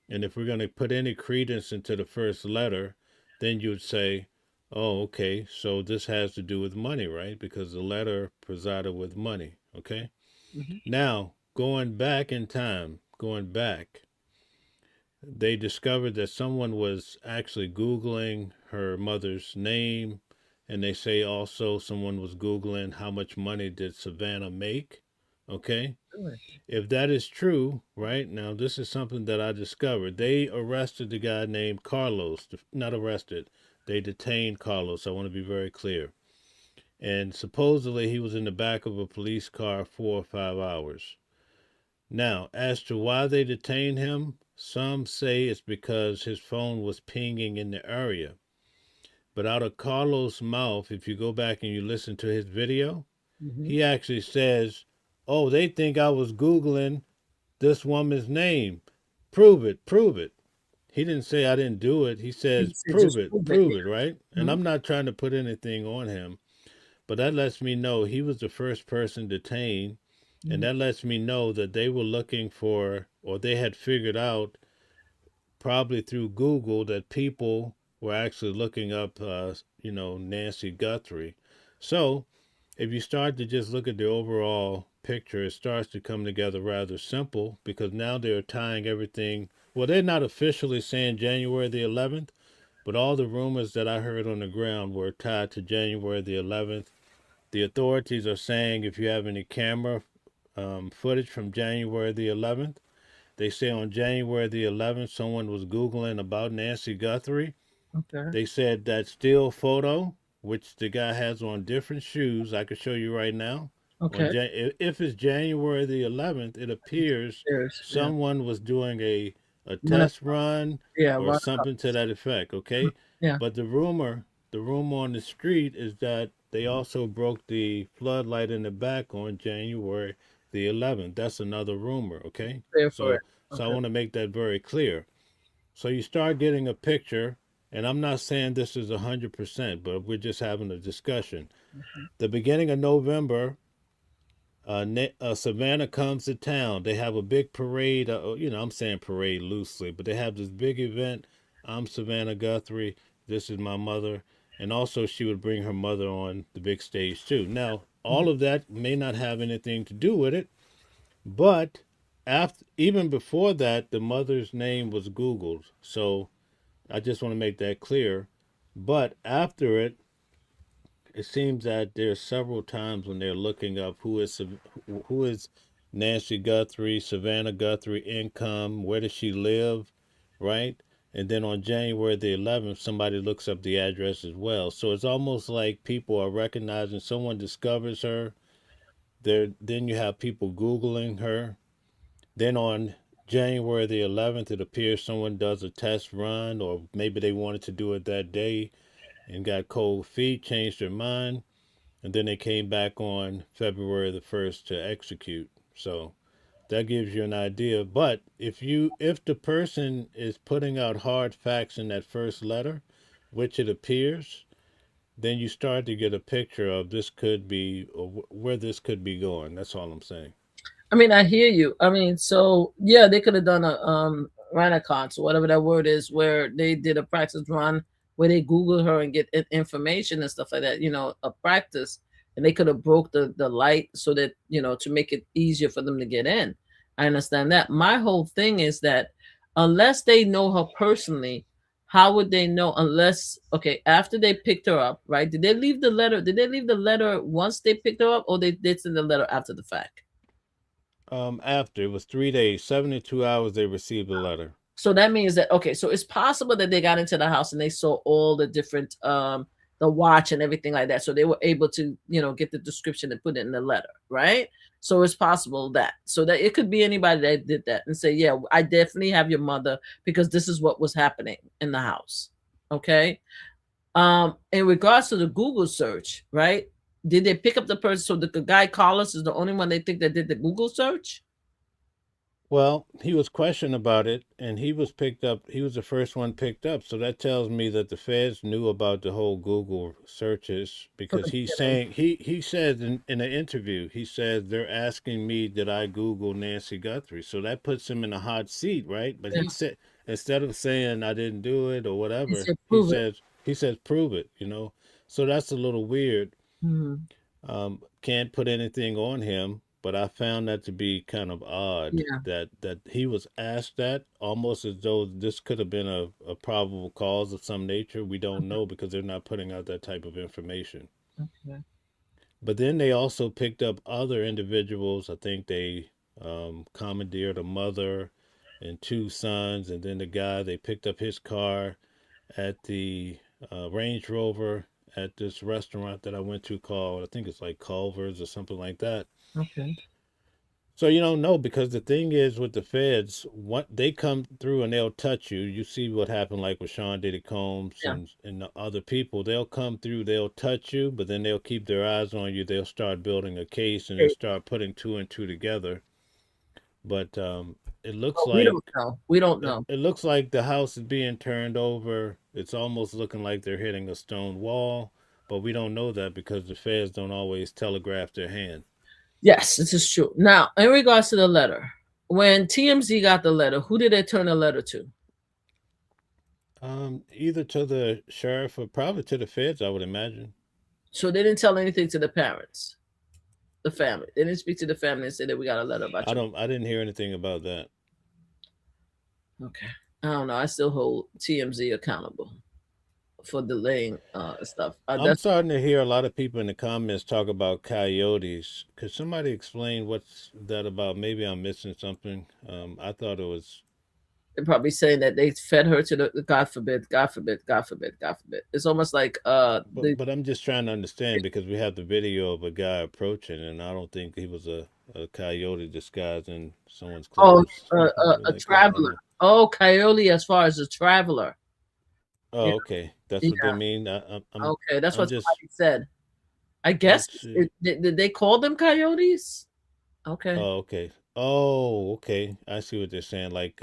and if we're going to put any credence into the first letter, then you would say, oh, okay, so this has to do with money, right? Because the letter presided with money, okay? Mm-hmm. Now, going back in time, they discovered that someone was actually Googling her mother's name, and they say also someone was Googling how much money did Savannah make, okay? Really? If that is true, right, now this is something that I discovered. They arrested the guy named Carlos, not arrested, they detained Carlos. I want to be very clear. And supposedly he was in the back of a police car 4 or 5 hours. Now, as to why they detained him, some say it's because his phone was pinging in the area. But out of Carlos' mouth, if you go back and you listen to his video, Mm-hmm. he actually says, oh, they think I was Googling this woman's name. Prove it, prove it. He didn't say I didn't do it. He says, He said prove just it, prove it. prove Yeah. it, right? And Mm-hmm. I'm not trying to put anything on him, but that lets me know he was the first person detained. And that lets me know that they were looking for, or they had figured out, probably through Google, that people were actually looking up, Nancy Guthrie. So if you start to just look at the overall picture, it starts to come together rather simple, because now they're tying everything. Well, they're not officially saying January the 11th, but all the rumors that I heard on the ground were tied to January the 11th. The authorities are saying if you have any camera footage from January the 11th, they say on January the 11th, someone was Googling about Nancy Guthrie. Okay. They said that still photo, which the guy has on different shoes, I could show you right now. Okay. If it's January the 11th, it appears Yeah. someone was doing a Run test run Yeah. or Run something to that effect, okay? Yeah. But the rumor on the street is that they also broke the floodlight in the back on January the 11th. That's another rumor, okay? There for it. So I Okay. want to make that very clear. So you start getting a picture, and I'm not saying this is 100%, but we're just having a discussion. The beginning of November, Savannah comes to town. They have a big parade. I'm saying parade loosely, but they have this big event. I'm Savannah Guthrie. This is my mother. And also, she would bring her mother on the big stage, too. Now, all of that may not have anything to do with it, but even before that, the mother's name was Googled. So I just want to make that clear. But after it seems that there's several times when they're looking up who is Nancy Guthrie, Savannah Guthrie, income, where does she live, right? And then on January the 11th, somebody looks up the address as well. So it's almost like people are recognizing someone discovers her. Then you have people Googling her. Then on January the 11th, it appears someone does a test run, or maybe they wanted to do it that day and got cold feet, changed their mind, and then they came back on February the 1st to execute. So that gives you an idea. But if the person is putting out hard facts in that first letter, which it appears, then you start to get a picture of this could be, or where this could be going. That's all I'm saying. I mean, I hear you. I mean, so yeah, they could have done a Renaissance or whatever that word is, where they did a practice run where they Google her and get information and stuff like that. A practice, and they could have broke the light so that to make it easier for them to get in. I understand that. My whole thing is that unless they know her personally, how would they know? Unless after they picked her up, right? Did they leave the letter? Did they leave the letter once they picked her up, or they did send the letter after the fact? After it was 3 days, 72 hours, they received a letter. So that means that so it's possible that they got into the house and they saw all the different the watch and everything like that. So they were able to, get the description and put it in the letter, right? So it's possible that it could be anybody that did that and say, yeah, I definitely have your mother because this is what was happening in the house. Okay. In regards to the Google search, right? Did they pick up the person? So the guy Carlos is the only one they think that did the Google search? Well, he was questioned about it, and he was picked up. He was the first one picked up. So that tells me that the feds knew about the whole Google searches So because he's saying he said in an interview he said they're asking me did I Google Nancy Guthrie. So that puts him in a hot seat, right? But yeah, he said instead of saying I didn't do it or he whatever, said prove it. he says prove it. You know, so that's a little weird. Mhm. Can't put anything on him, but I found that to be kind of odd Yeah. that he was asked that almost as though this could have been a probable cause of some nature. We don't know because they're not putting out that type of information. Okay. But then they also picked up other individuals. I think they commandeered a mother and two sons, and then the guy they picked up his car at the Range Rover at this restaurant that I went to called, I think it's like Culver's or something like that. Okay. So you don't know because the thing is with the feds, what they come through and they'll touch you. You see what happened like with Sean Diddy Combs Yeah. and the other people. They'll come through, they'll touch you, but then they'll keep their eyes on you. They'll start building a case and they'll Okay. start putting two and two together. But it looks Well, we like don't know. We don't know. it looks like the house is being turned over. It's almost looking like they're hitting a stone wall, but we don't know that because the feds don't always telegraph their hand. Yes, this is true. Now, in regards to the letter, when TMZ got the letter, who did they turn the letter to? Either to the sheriff or probably to the feds, I would imagine. So they didn't tell anything to the parents, the family. They didn't speak to the family and say that we got a letter about you. I didn't hear anything about that. Okay. I don't know. I still hold TMZ accountable for delaying stuff. I'm That's starting to hear a lot of people in the comments talk about coyotes. Could somebody explain what's that about? Maybe I'm missing something. I thought it was they're probably saying that they fed her to the God forbid, God forbid, God forbid, God forbid. It's almost like the but I'm just trying to understand because we have the video of a guy approaching, and I don't think he was a coyote disguised in someone's oh clothes or something a like that. I don't traveler. know. Oh, coyote as far as a traveler. Yeah, Oh, okay, that's what they yeah. mean. Okay, that's I'm what just somebody said. I guess let's see. did they call them coyotes? Okay. Oh, okay. Oh, okay. I see what they're saying. Like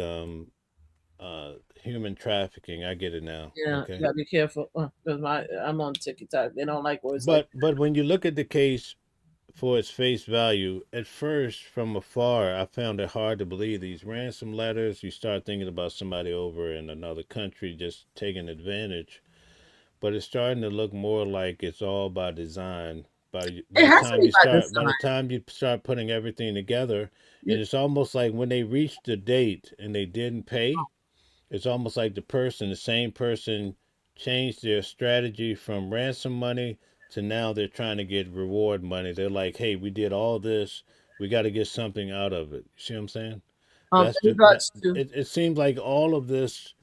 human trafficking. I get it now. Yeah, you Okay. gotta be careful. Because I'm on TikTok. They don't like words like But when you look at the case for its face value, at first from afar, I found it hard to believe these ransom letters. You start thinking about somebody over in another country just taking advantage, but it's starting to look more like it's all by design. it has to be by this By time. the time you start putting everything together, and You, it's almost like when they reached the date and they didn't pay, it's almost like the same person, changed their strategy from ransom money to now they're trying to get reward money. They're like, hey, we did all this. We got to get something out of it. You see what I'm saying? in That regards to it seems like all of this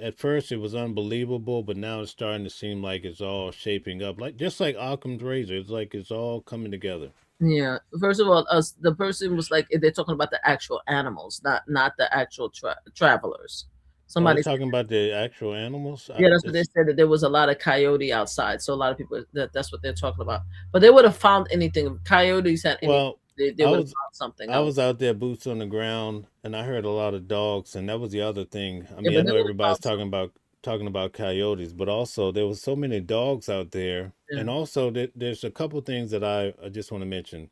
at first it was unbelievable, but now it's starting to seem like it's all shaping up. Like just like Occam's razor. It's like it's all coming together. yeah, first of all, us the person was like they're talking about the actual animals, not the actual travelers. Oh, they're Somebody talking about the actual animals. yeah, that's what they said that there was a lot of coyote outside. So a lot of people that's what they're talking about. But they would have found anything if coyotes had any. Well, They I would have was found something I else. was out there boots on the ground and I heard a lot of dogs and that was the other thing. I Yeah, mean, I but they know would have everybody's found something. talking about coyotes, but also there was so many dogs out there. Yeah. And also there's a couple things that I just want to mention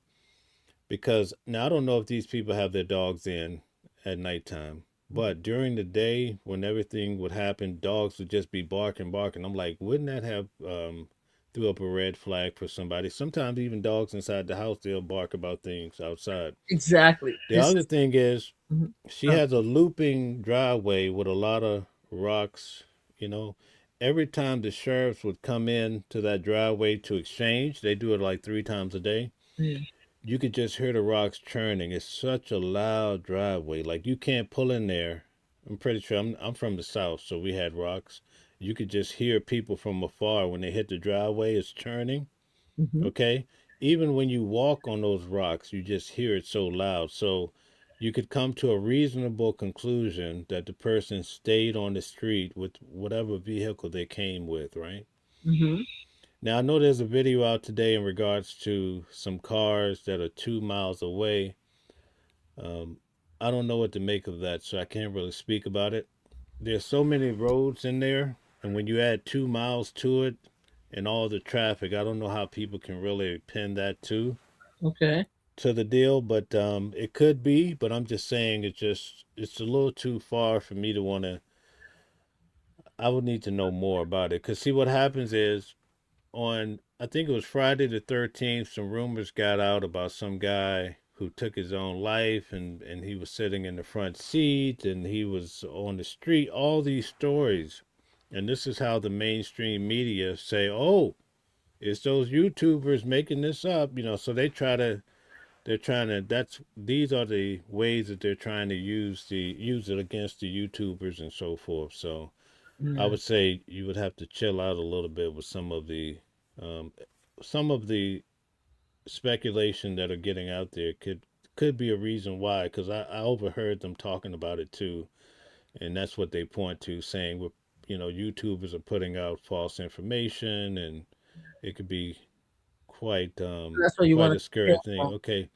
because now I don't know if these people have their dogs in at nighttime, but during the day when everything would happen, dogs would just be barking, barking. I'm like, wouldn't that have threw up a red flag for somebody? Sometimes even dogs inside the house they'll bark about things outside. Exactly. The other thing is Mhm. she has a looping driveway with a lot of rocks, you know. Every time the sheriffs would come in to that driveway to exchange, they do it like three times a day. Yeah. You could just hear the rocks churning. It's such a loud driveway. Like you can't pull in there. I'm pretty sure I'm from the south, so we had rocks. You could just hear people from afar when they hit the driveway, it's churning. Mhm. Okay? Even when you walk on those rocks, you just hear it so loud. So you could come to a reasonable conclusion that the person stayed on the street with whatever vehicle they came with, right? Mm-hmm. Now, I know there's a video out today in regards to some cars that are 2 miles away. Um, I don't know what to make of that, so I can't really speak about it. There's so many roads in there, and when you add 2 miles to it and all the traffic, I don't know how people can really pin that Okay. to the deal, but it could be. But I'm just saying, it's a little too far for me to want to. I would need to know more about it, because see what happens is on, I think it was Friday the 13th, some rumors got out about some guy who took his own life, and he was sitting in the front seat and he was on the street, all these stories. And this is how the mainstream media say, oh, it's those YouTubers making this up, so they're trying to, these are the ways that they're trying to use it against the YouTubers and so forth. So I Yeah. would say you would have to chill out a little bit with um, some of the speculation that are getting out there. Could be a reason why, because I overheard them talking about it too, and that's what they point to, saying YouTubers are putting out false information, and it could be quite That's what you quite want a to scary hear thing. from. Okay,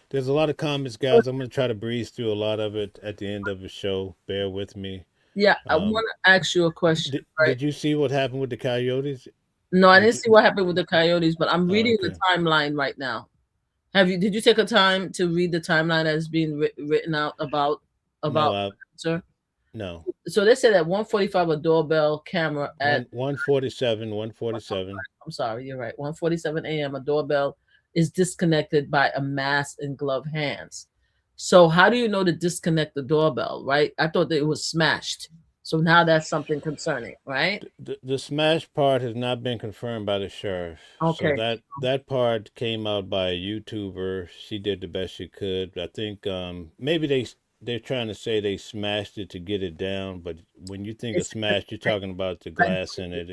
there's a lot of comments, guys. I'm gonna try to breeze through a lot of it at the end of the show. Bear with me. Yeah, I Um, want to ask you a question, right? did you see what happened with the coyotes? No, I Did didn't you? see what happened with the coyotes, but I'm Oh, reading the okay. timeline right now. Did you take a time to read the timeline that is being written out No, about, sir? no. So they said at 1:45 a doorbell camera at, 147. I'm sorry, you're right, 1:47 a.m. a doorbell is disconnected by a mask and gloved hands. So how do you know to disconnect the doorbell, right? I thought that it was smashed. So now that's something concerning, right? The smash part has not been confirmed by the sheriff. So Okay. that part came out by a YouTuber. She did the best she could. I think maybe they're trying to say they smashed it to get it down, but when you think of It's smash, you're talking about the like, glass in it.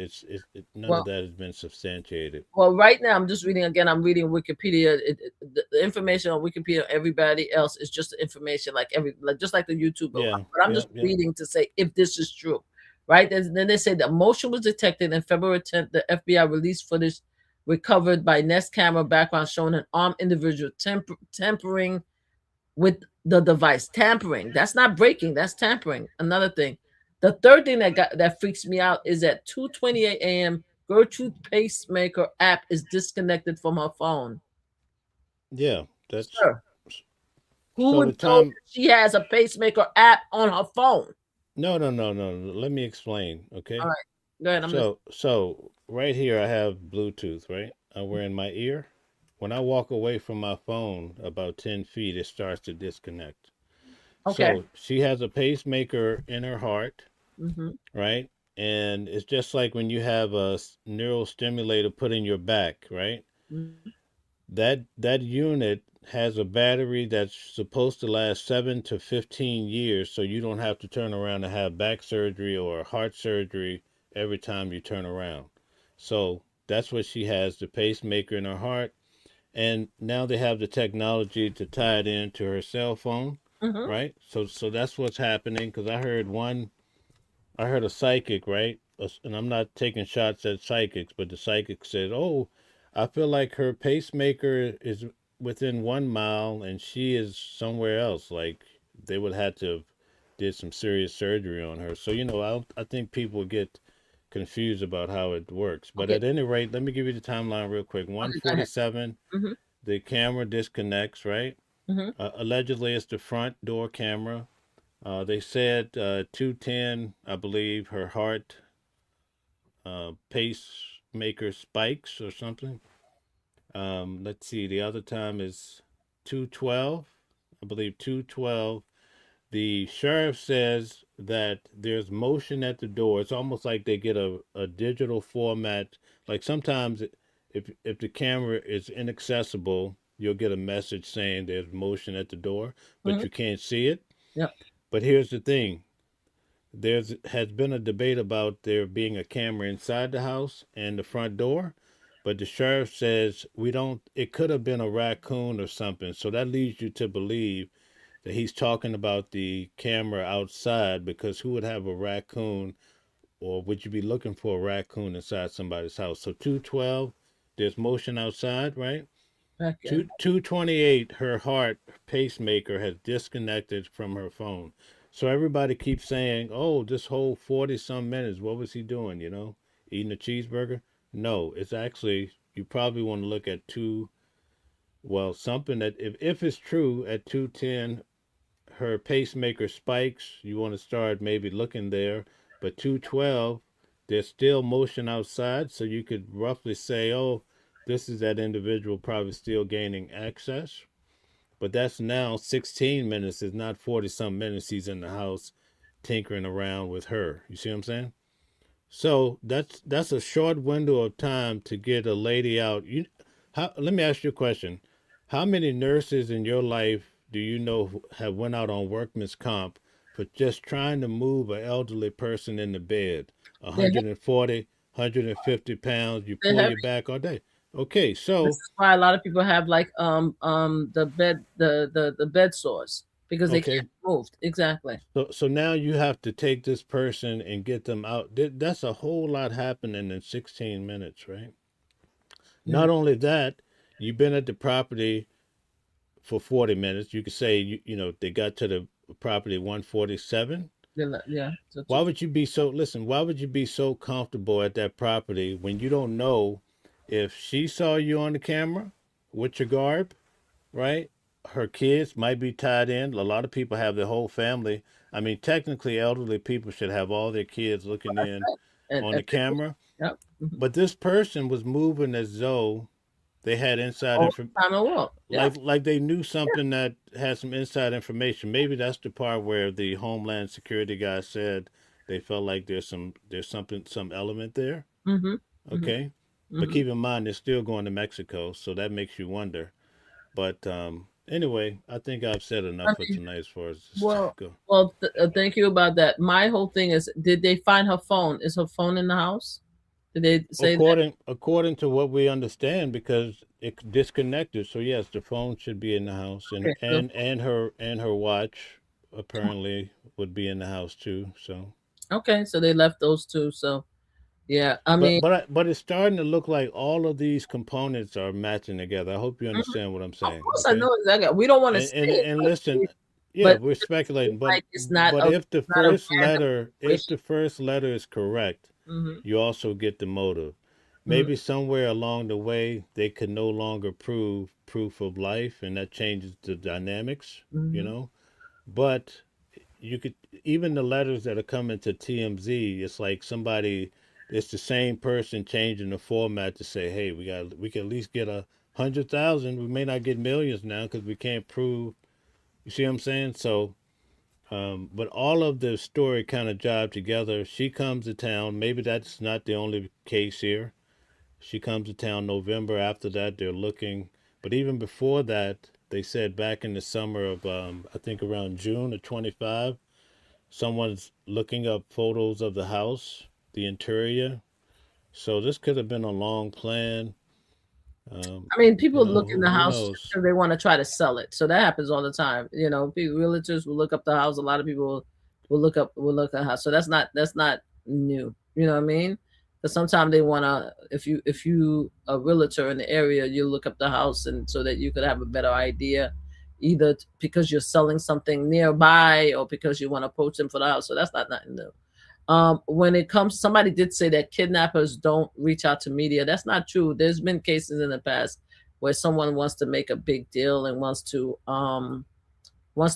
None of well, that has been substantiated. well, right now I'm just reading again. I'm reading Wikipedia. The information on Wikipedia, everybody else is just information, like just like the YouTuber. Yeah, But I'm yeah, just yeah. reading to say if this is true, right? Then they say the motion was detected in February 10th. The FBI released footage recovered by Nest camera background showing an armed individual tampering with the device. Tampering. That's not breaking. That's tampering. Another thing. The third thing that freaks me out is at 2:28 a.m. Gertrude pacemaker app is disconnected from her phone. Yeah, that's Sir, who so would the know time. she has a pacemaker app on her phone? No, no, no, no. Let me explain, All okay? right, go ahead. I'm listening. So right here I have Bluetooth, right? I wear in my ear. When I walk away from my phone about 10 feet, it starts to disconnect. Okay. So she has a pacemaker in her heart, Mm-hmm. right? And it's just like when you have a neural stimulator put in your back, right? Mm-hmm. That unit has a battery that's supposed to last 7 to 15 years, so you don't have to turn around and have back surgery or heart surgery every time you turn around. So that's what she has, the pacemaker in her heart. And now they have the technology to tie it into her cell phone, Mm-hmm. right? So that's what's happening. Because I heard a psychic, right? And I'm not taking shots at psychics, but the psychic said, "Oh, I feel like her pacemaker is within 1 mile, and she is somewhere else. Like they would have to have did some serious surgery on her." So I think people get confused about how it works. But Okay. at any rate, let me give you the timeline real quick. Okay. Go ahead. 147, Mm-hmm. the camera disconnects, right? Mm-hmm. Allegedly, it's the front door camera. They said 210, I believe, her heart pacemaker spikes or something. Let's see, the other time is 212. I believe 212. The sheriff says that there's motion at the door. It's almost like they get a digital format. Like sometimes if the camera is inaccessible, you'll get a message saying there's motion at the door, but Mm-hmm. you can't see it. Yep. But here's the thing. There's has been a debate about there being a camera inside the house and the front door, but the sheriff says we don't. It could have been a raccoon or something, so that leads you to believe that he's talking about the camera outside, because who would have a raccoon, or would you be looking for a raccoon inside somebody's house? So 212, there's motion outside, right? Back in. 228, her heart pacemaker has disconnected from her phone. So everybody keeps saying, oh, this whole 40 some minutes, what was he doing, eating a cheeseburger? No, it's actually, you probably want to look at well, something that, if it's true, at 210, her pacemaker spikes. You want to start maybe looking there. But 212, there's still motion outside. So you could roughly say, oh, this is that individual probably still gaining access. But that's now 16 minutes. It's not 40 some minutes he's in the house tinkering around with her. You see what I'm saying? So that's a short window of time to get a lady out. Let me ask you a question. How many nurses in your life do you know have went out on workman's comp for just trying to move an elderly person in the bed? They're, 140, 150 pounds, you they're pull heavy. your back all day. Okay, This so is why a lot of people have like the bed sores because they can't okay, be moved. Exactly. so now you have to take this person and get them out. That's a whole lot happening in 16 minutes, right? Yeah. Not only that, you've been at the property for 40 minutes. You could say, they got to the property at 147. Yeah. Why would you be so, listen, why would you be so comfortable at that property when you don't know if she saw you on the camera with your garb, right? Her kids might be tied in. A lot of people have their whole family. I mean, technically, elderly people should have all their kids looking in on the And people, camera. yep. But this person was moving as though they had inside All information, the time in the world. Yeah. like they knew something that had some inside information. Maybe that's the part where the Homeland Security guy said they felt like some element there. Mm-hmm. Mm-hmm. Okay, but Mm-hmm. keep in mind they're still going to Mexico, so that makes you wonder. But anyway, I think I've said I enough for mean, tonight as far as this well, go. thank you about that. My whole thing is, did they find her phone? Is her phone in the house? Did they say that? According to what we understand, because it disconnected. So yes, the phone should be in the house, and Okay. So, her watch apparently would be in the house too. So, okay. So they left those two. So yeah. I but mean, but it's starting to look like all of these components are matching together. I hope you mhm. understand what I'm Of saying. course I Okay, know exactly. We don't want to say it, and listen, yeah, but we're it seems speculating, like but if the not a first random letter situation. is correct, Mm-hmm. you also get the motive. Mm-hmm. Maybe somewhere along the way they could no longer prove proof of life, and that changes the dynamics, you Mm-hmm. know. But you could, even the letters that are coming to TMZ, it's like it's the same person changing the format to say, hey, we can at least get 100,000. We may not get millions now because we can't prove. You see what I'm saying? So, but all of the story kind of jive together. She comes to town. Maybe that's not the only case here. She comes to town November. After that, they're looking. But even before that, they said back in the summer of, I think around June of 25, someone's looking up photos of the house, the interior. So this could have been a long plan. I mean, people look in the Who house knows? because they want to try to sell it. So that happens all the time. People, realtors will look up the house. A lot of people will look at the house. So that's not new. You know what I mean? Because sometimes they want to. If you a realtor in the area, you look up the house and so that you could have a better idea, either because you're selling something nearby or because you want to approach them for the house. So that's not nothing new. When it comes, somebody did say that kidnappers don't reach out to media. That's not true. There's been cases in the past where someone wants to make a big deal and wants to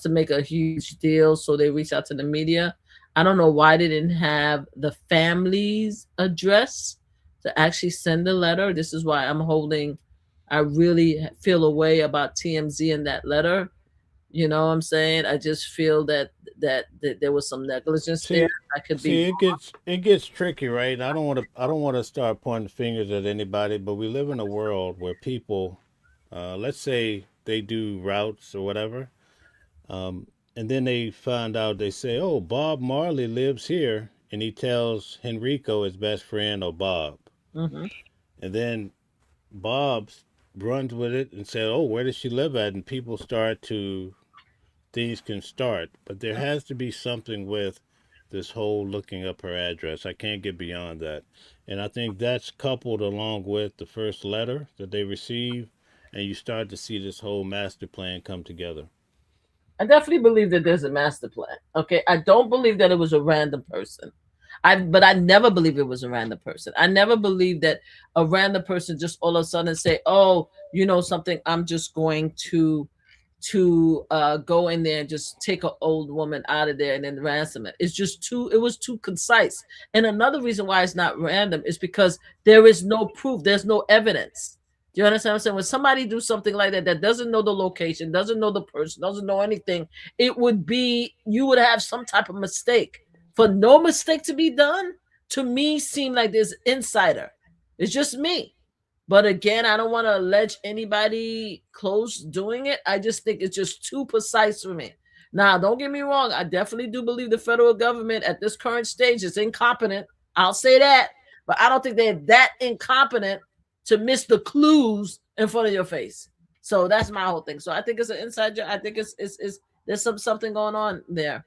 make a huge deal, so they reach out to the media. I don't know why they didn't have the family's address to actually send a letter. This is why I really feel a way about TMZ in that letter. You know what I'm saying? I just feel that there was some negligence there. See, I could be see, it gets tricky, right? I don't want to start pointing fingers at anybody, but we live in a world where people, let's say they do routes or whatever, and then they find out, they say, oh, Bob Marley lives here, and he tells Henrico, his best friend, or Bob, wrong. and then Bob runs with it and said, oh, where does she live at? And people start to things can start. But there has to be something with this whole looking up her address. I can't get beyond that. And I think that's coupled along with the first letter that they receive, and you start to see this whole master plan come together. I definitely believe that there's a master plan. Okay, I don't believe that it was a random person. But I never believe it was a random person. I never believed that a random person just all of a sudden say, "Oh, you know something? I'm just going to go in there and just take an old woman out of there and then ransom it." It's just too. It was too concise. And another reason why it's not random is because there is no proof. There's no evidence. Do you understand what I'm saying? When somebody do something like that, that doesn't know the location, doesn't know the person, doesn't know anything, it would be, you would have some type of mistake. For no mistake to be done, to me, seem like there's insider. It's just me. But again, I don't want to allege anybody close doing it. I just think it's just too precise for me. Now, don't get me wrong. I definitely do believe the federal government at this current stage is incompetent. I'll say that. But I don't think they're that incompetent to miss the clues in front of your face. So that's my whole thing. So I think it's an inside job. I think it's there's something going on there.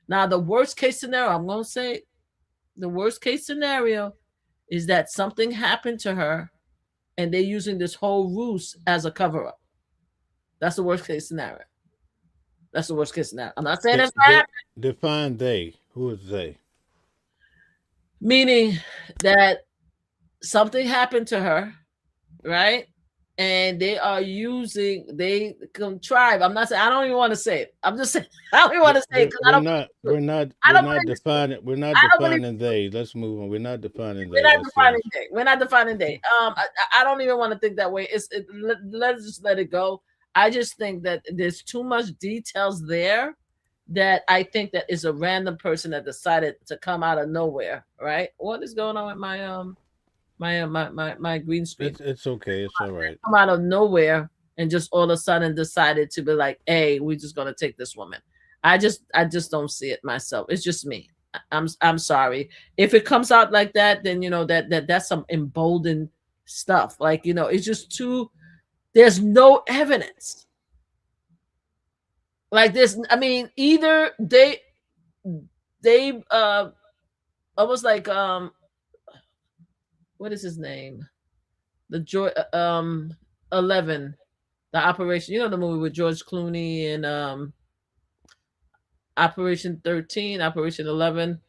Now, the worst case scenario, I'm going to say the worst case scenario is that something happened to her and they're using this whole ruse as a cover up. That's the worst case scenario. That's the worst case scenario. I'm not saying that's not happening. Define they. Who is they? Meaning that something happened to her, right? And they contrive. I'm not saying, I don't even want to say it. I'm just saying, I don't even want to say it because we're not defining they. Let's move on. We're not defining they. We're not defining they. I don't even want to think that way. Let's just let it go. I just think that there's too much details there that I think that is a random person that decided to come out of nowhere, right? What is going on with my green screen? It's okay. It's all right. Come out of nowhere and just all of a sudden decided to be like, "Hey, we're just gonna take this woman." I just don't see it myself. It's just me. I'm sorry. If it comes out like that, then you know that's some emboldened stuff. Like, you know, it's just too. There's no evidence. Like this. I mean, either they almost like what is his name? The 11, the operation, you know, the movie with George Clooney and Operation 13, Operation 11,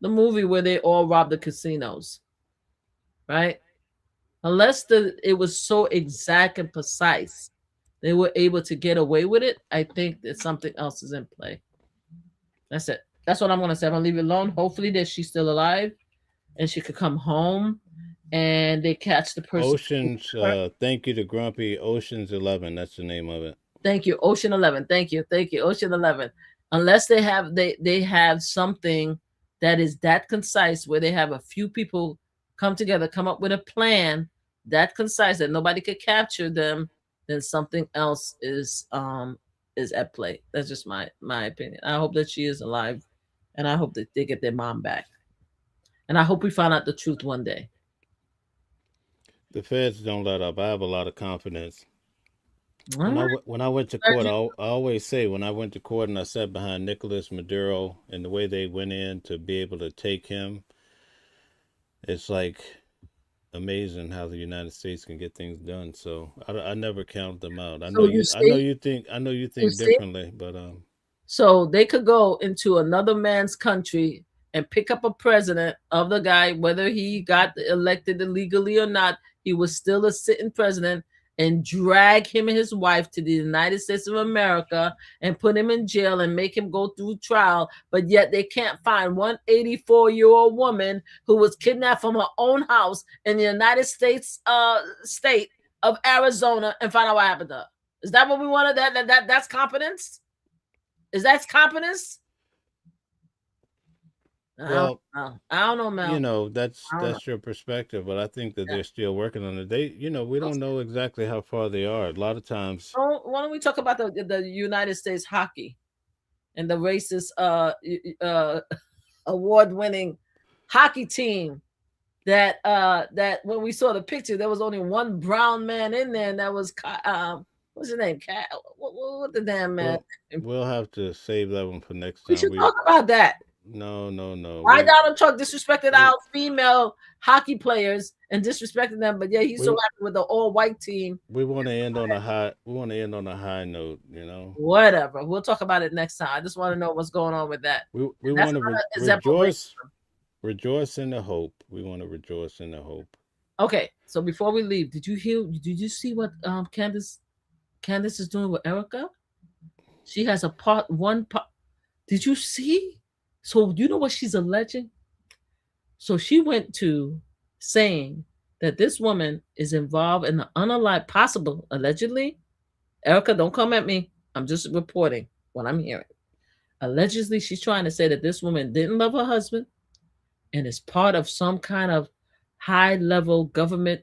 the movie where they all robbed the casinos, right? Unless it was so exact and precise, they were able to get away with it. I think that something else is in play. That's it. That's what I'm going to say. I'm going to leave it alone. Hopefully that she's still alive and she could come home and they catch the person. Oceans, thank you to Grumpy. Ocean's 11, that's the name of it. Thank you, Ocean 11. Thank you, Ocean 11. Unless they have something that is that concise, where they have a few people come together, come up with a plan that concise that nobody could capture them, then something else is at play. That's just my opinion. I hope that she is alive, and I hope that they get their mom back, and I hope we find out the truth one day. The feds don't let up. I have a lot of confidence. When I went to court, I always say when I went to court and I sat behind Nicolás Maduro and the way they went in to be able to take him, it's like amazing how the United States can get things done. So I never count them out. I know you think differently, but so they could go into another man's country and pick up a president of the guy, whether he got elected illegally or not, he was still a sitting president, and drag him and his wife to the United States of America and put him in jail and make him go through trial. But yet they can't find one 84-year-old woman who was kidnapped from her own house in the United States state of Arizona and find out what happened to her. Is that what we wanted? That's competence? Is that competence? Well, I don't know, Mel. You know, that's your perspective, but I think that they're still working on it. We don't know exactly how far they are. A lot of times. Why don't we talk about the United States hockey and the racist award-winning hockey team that when we saw the picture, there was only one brown man in there, and that was What's his name? Cat. What the damn man? We'll have to save that one for next We time. should talk about that. No. Why Donald Trump disrespected our female hockey players and disrespected them, but yeah, he's so happy with the all-white team. We want to end on a high. We want to end on a high note, you know. Whatever. We'll talk about it next time. I just want to know what's going on with that. We want to rejoice in the hope. We want to rejoice in the hope. Okay, so before we leave, did you see what Candace is doing with Erica? She has a part. Did you see? So you know what she's alleging? So she went to saying that this woman is involved in the possible, allegedly. Erica, don't come at me. I'm just reporting what I'm hearing. Allegedly, she's trying to say that this woman didn't love her husband and is part of some kind of high-level government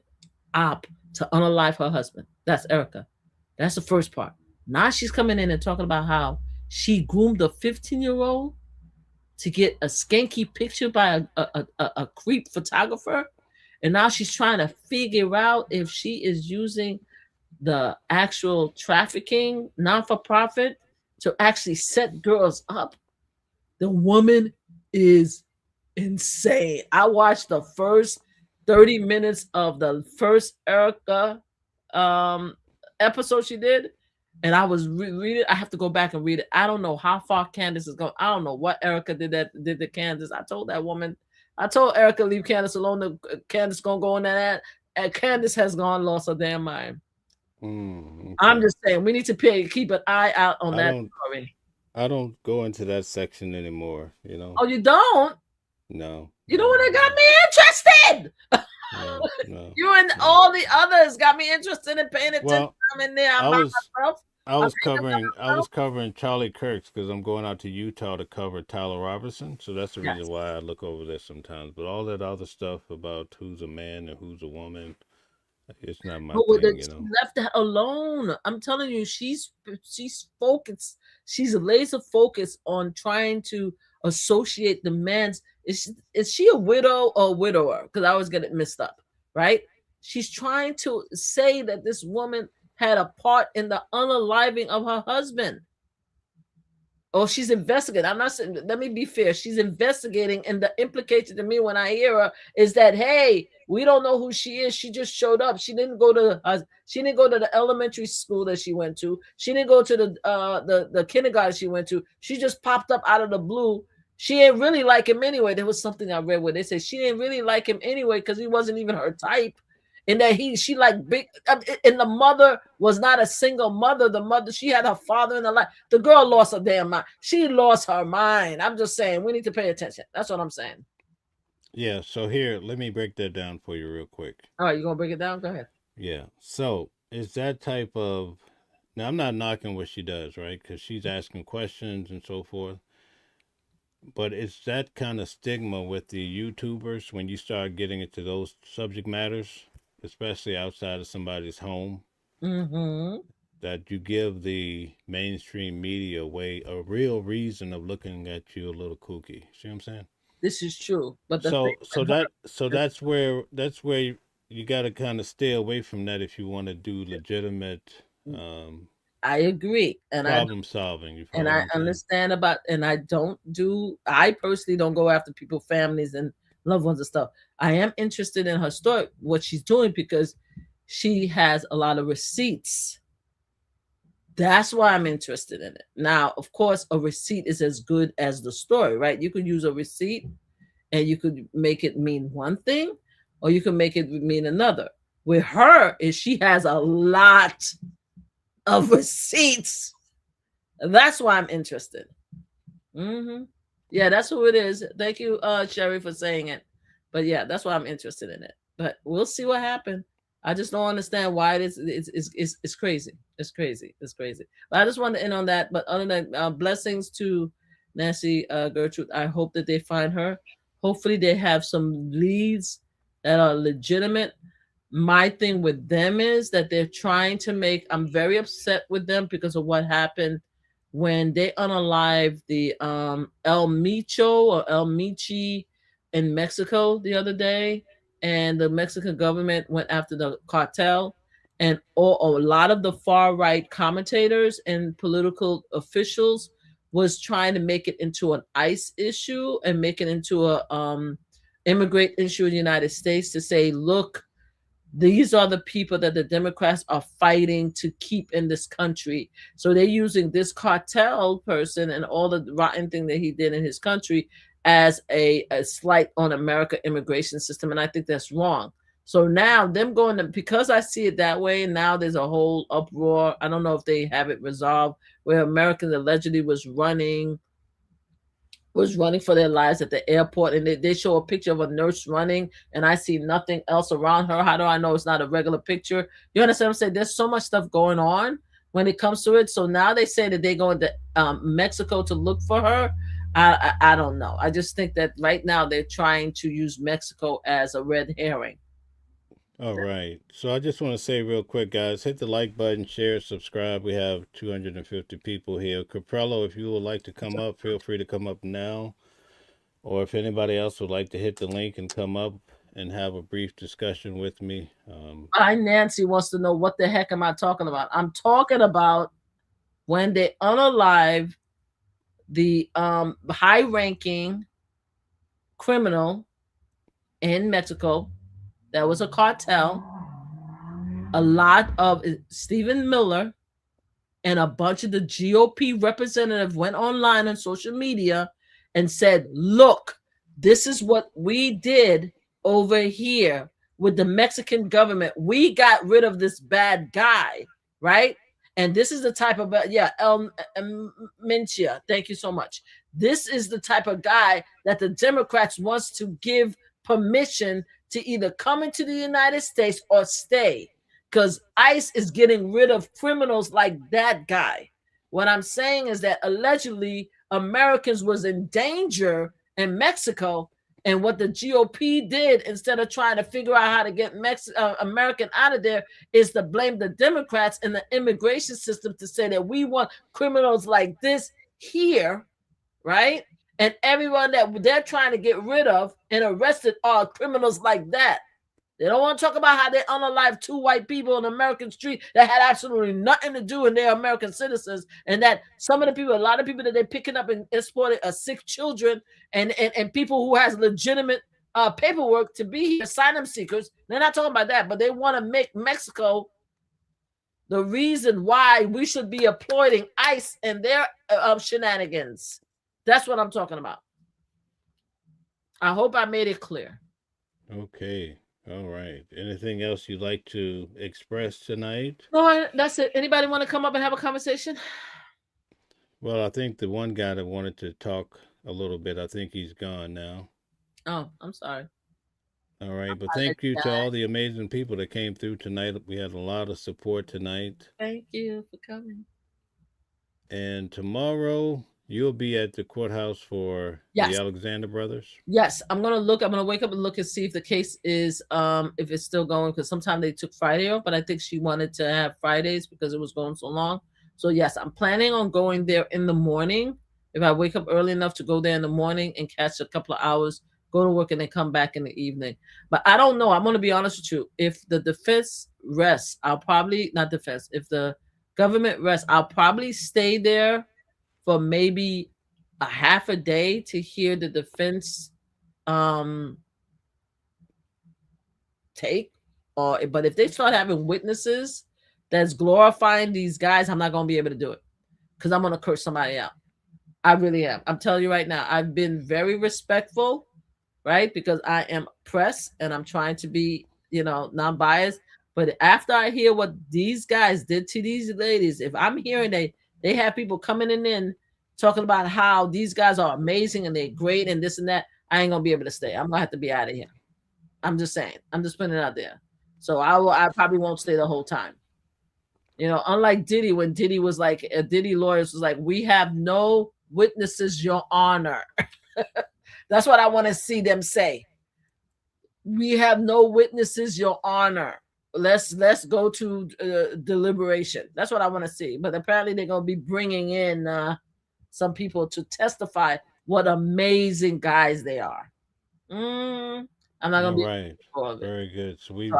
op to unalive her husband. That's Erica. That's the first part. Now she's coming in and talking about how she groomed a 15-year-old to get a skanky picture by a creep photographer. And now she's trying to figure out if she is using the actual trafficking non-for-profit to actually set girls up. The woman is insane. I watched the first 30 minutes of the first Erica episode she did, and I was reading. I have to go back and read it. I don't know how far Candace is going. I don't know what Erica did to Candace. I told that woman. I told Erica leave Candace alone. Candace gonna go on that. And Candace has lost her damn mind. Okay. I'm just saying we need to keep an eye out on that story. I don't go into that section anymore. You know. Oh, you don't? No. You know what? It got me interested. No. You and all the others got me interested in paying attention. Well, I'm in there. I was covering Charlie Kirk's because I'm going out to Utah to cover Tyler Robertson. So that's the reason why I look over there sometimes. But all that other stuff about who's a man and who's a woman, it's not my thing, you know. Left that alone. I'm telling you, she's focused. She's laser focused on trying to associate the man's. Is she a widow or a widower? Because I always get it mixed up, right? She's trying to say that this woman had a part in the unaliving of her husband. Oh, she's investigating. I'm not saying, let me be fair. She's investigating, and the implication to me when I hear her is that, hey, we don't know who she is. She just showed up. She didn't go to the elementary school that she went to. She didn't go to the kindergarten she went to. She just popped up out of the blue. She didn't really like him anyway. There was something I read where they said she didn't really like him anyway because he wasn't even her type. And that she like big, and the mother was not a single mother. The mother, she had her father in the life. The girl lost her damn mind. She lost her mind. I'm just saying we need to pay attention. That's what I'm saying. Yeah. So here, let me break that down for you real quick. All right, you gonna break it down? Go ahead. Yeah. So it's that type of. Now I'm not knocking what she does, right? Because she's asking questions and so forth. But it's that kind of stigma with the YouTubers when you start getting into those subject matters, especially outside of somebody's home, that you give the mainstream media a real reason of looking at you a little kooky. See what I'm saying? This is true, but that's where you got to kind of stay away from that if you want to do legitimate. I agree, and problem solving. And I understand about, and I personally don't go after people's families and loved ones and stuff. I am interested in her story, what she's doing, because she has a lot of receipts. That's why I'm interested in it. Now, of course, a receipt is as good as the story, right? You could use a receipt and you could make it mean one thing, or you can make it mean another. With her, is she has a lot of receipts. That's why I'm interested. Yeah, that's who it is. Thank you, Sherry, for saying it. But yeah, that's why I'm interested in it. But we'll see what happens. I just don't understand why it's crazy. It's crazy. It's crazy. But I just wanted to end on that. But other than blessings to Nancy Gertrude, I hope that they find her. Hopefully they have some leads that are legitimate. My thing with them is that they're trying to make, I'm very upset with them because of what happened when they unalived the El Micho or El Michi in Mexico the other day, and the Mexican government went after the cartel, and a lot of the far right commentators and political officials was trying to make it into an ICE issue and make it into a immigrant issue in the United States to say, look, these are the people that the Democrats are fighting to keep in this country. So they're using this cartel person and all the rotten thing that he did in his country as a slight on America immigration system. And I think that's wrong. So now them going to, because I see it that way, now there's a whole uproar. I don't know if they have it resolved, where Americans allegedly was running for their lives at the airport, and they show a picture of a nurse running, and I see nothing else around her. How do I know it's not a regular picture? You understand what I'm saying? There's so much stuff going on when it comes to it. So now they say that they're going to Mexico to look for her. I don't know. I just think that right now they're trying to use Mexico as a red herring. All right. So I just want to say real quick, guys, hit the like button, share, subscribe. We have 250 people here. Caprello, if you would like to come up, feel free to come up now. Or if anybody else would like to hit the link and come up and have a brief discussion with me. Nancy wants to know, what the heck am I talking about? I'm talking about when they unalive the high-ranking criminal in Mexico. That was a cartel. A lot of Stephen Miller and a bunch of the GOP representatives went online on social media and said, look, this is what we did over here with the Mexican government. We got rid of this bad guy, right? And this is the type of, El Mencia, thank you so much. This is the type of guy that the Democrats wants to give permission to either come into the United States or stay, because ICE is getting rid of criminals like that guy. What I'm saying is that allegedly Americans was in danger in Mexico, and what the GOP did, instead of trying to figure out how to get American out of there, is to blame the Democrats and the immigration system to say that we want criminals like this here, right? And everyone that they're trying to get rid of and arrested are criminals like that. They don't want to talk about how they unalived 2 white people on the American street that had absolutely nothing to do, and they're American citizens. And that some of the people, a lot of people that they're picking up and exporting are sick children and people who has legitimate paperwork to be here, asylum seekers. They're not talking about that, but they want to make Mexico the reason why we should be applauding ICE and their shenanigans. That's what I'm talking about. I hope I made it clear. Okay. All right. Anything else you'd like to express tonight? No, that's it. Anybody want to come up and have a conversation? Well, I think the one guy that wanted to talk a little bit, I think he's gone now. Oh, I'm sorry. All right. But thank you to all the amazing people that came through tonight. We had a lot of support tonight. Thank you for coming. And tomorrow, you'll be at the courthouse for the Alexander brothers? Yes, I'm gonna look. I'm gonna wake up and look and see if the case is if it's still going, because sometimes they took Friday off, but I think she wanted to have Fridays because it was going so long. So yes, I'm planning on going there in the morning. If I wake up early enough to go there in the morning and catch a couple of hours, go to work, and then come back in the evening. But I don't know. I'm gonna be honest with you. If the defense rests, I'll probably not defense. If the government rests, I'll probably stay there for maybe a half a day to hear the defense take. But if they start having witnesses that's glorifying these guys, I'm not going to be able to do it, because I'm going to curse somebody out. I really am. I'm telling you right now, I've been very respectful, right? Because I am press and I'm trying to be, non-biased. But after I hear what these guys did to these ladies, if I'm hearing they have people coming in talking about how these guys are amazing and they're great and this and that, I ain't gonna be able to stay. I'm gonna have to be out of here. I'm just saying. I'm just putting it out there. So I probably won't stay the whole time. Unlike Diddy, when Diddy was like, Diddy lawyers was like, we have no witnesses, Your Honor. That's what I want to see them say. We have no witnesses, Your Honor. Let's go to deliberation. That's what I want to see. But apparently they're going to be bringing in some people to testify what amazing guys they are. I'm not going to be right. Very good. So we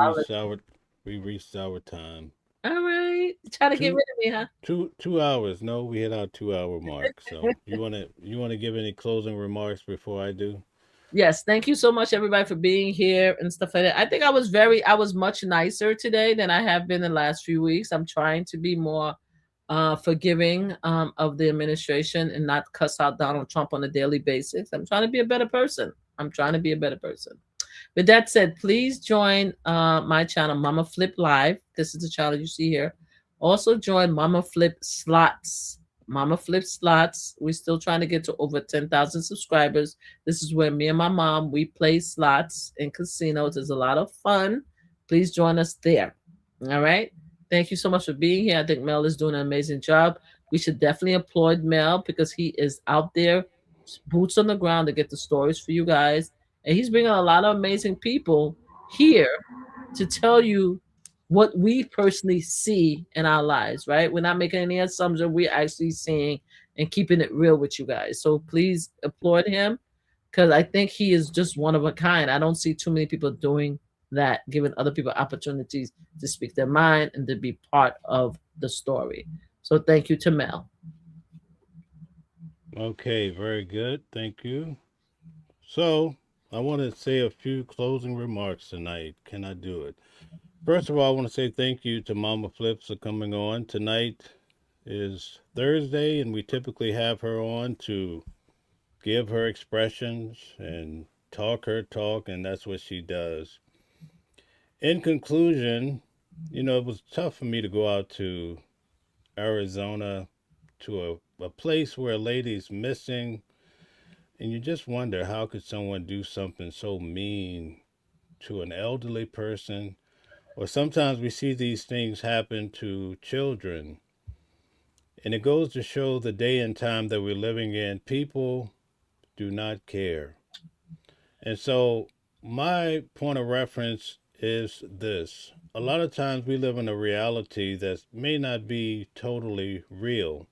We reached our time. All right. Try to get Two rid of me, huh? 2 hours. No, we hit our 2 hour mark. So you wanna give any closing remarks before I do? Yes, thank you so much, everybody, for being here and stuff like that. I think I was much nicer today than I have been the last few weeks. I'm trying to be more forgiving of the administration and not cuss out Donald Trump on a daily basis. I'm trying to be a better person. I'm trying to be a better person. With that said, please join my channel, Mama Flip Live. This is the channel you see here. Also join Mama Flip Slots. Mama Flip Slots. We're still trying to get to over 10,000 subscribers. This is where me and my mom, we play slots in casinos. It's a lot of fun. Please join us there. All right. Thank you so much for being here. I think Mel is doing an amazing job. We should definitely applaud Mel because he is out there, boots on the ground to get the stories for you guys. And he's bringing a lot of amazing people here to tell you what we personally see in our lives, right? We're not making any assumption. We're actually seeing and keeping it real with you guys. So please applaud him because I think he is just one of a kind. I don't see too many people doing that, giving other people opportunities to speak their mind and to be part of the story. So thank you to Mel. Okay, very good. Thank you. So I want to say a few closing remarks tonight. Can I do it? First of all, I want to say thank you to Mama Flips for coming on. Tonight is Thursday, and we typically have her on to give her expressions and talk her talk, and that's what she does. In conclusion, it was tough for me to go out to Arizona to a place where a lady's missing, and you just wonder how could someone do something so mean to an elderly person, or sometimes we see these things happen to children. And it goes to show the day and time that we're living in, people do not care. And so my point of reference is this. A lot of times we live in a reality that may not be totally real.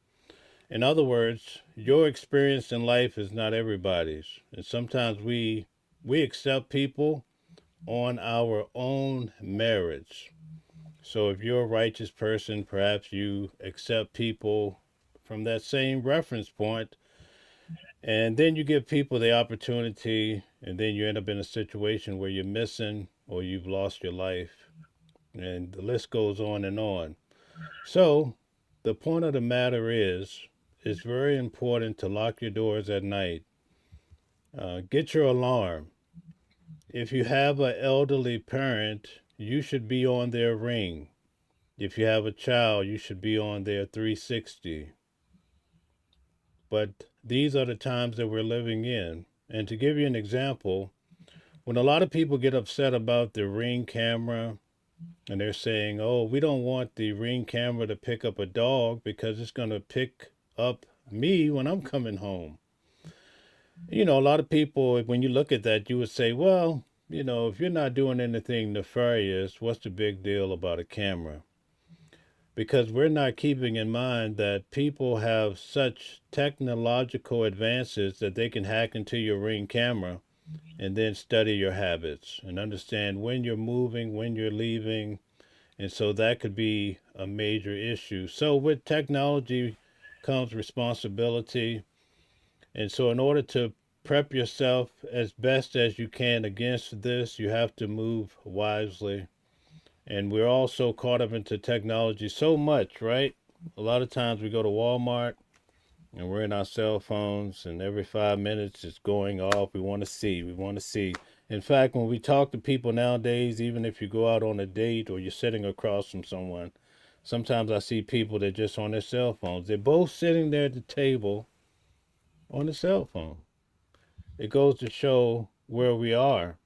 In other words, your experience in life is not everybody's. And sometimes we accept people on our own merits. So if you're a righteous person, perhaps you accept people from that same reference point, and then you give people the opportunity, and then you end up in a situation where you're missing or you've lost your life, and the list goes on and on. So the point of the matter is, it's very important to lock your doors at night. Get your alarm. If you have an elderly parent, you should be on their ring. If you have a child, you should be on their 360. But these are the times that we're living in. And to give you an example, when a lot of people get upset about the ring camera and they're saying, oh, we don't want the ring camera to pick up a dog because it's going to pick up me when I'm coming home. A lot of people, when you look at that, you would say, well, if you're not doing anything nefarious, what's the big deal about a camera? Because we're not keeping in mind that people have such technological advances that they can hack into your ring camera and then study your habits and understand when you're moving, when you're leaving. And so that could be a major issue. So with technology comes responsibility. And so in order to prep yourself as best as you can against this, you have to move wisely. And we're all so caught up into technology so much, right? A lot of times we go to Walmart and we're in our cell phones, and every 5 minutes it's going off. We want to see. We want to see. In fact, when we talk to people nowadays, even if you go out on a date or you're sitting across from someone, sometimes I see people that are just on their cell phones. They're both sitting there at the table on the cell phone. It goes to show where we are.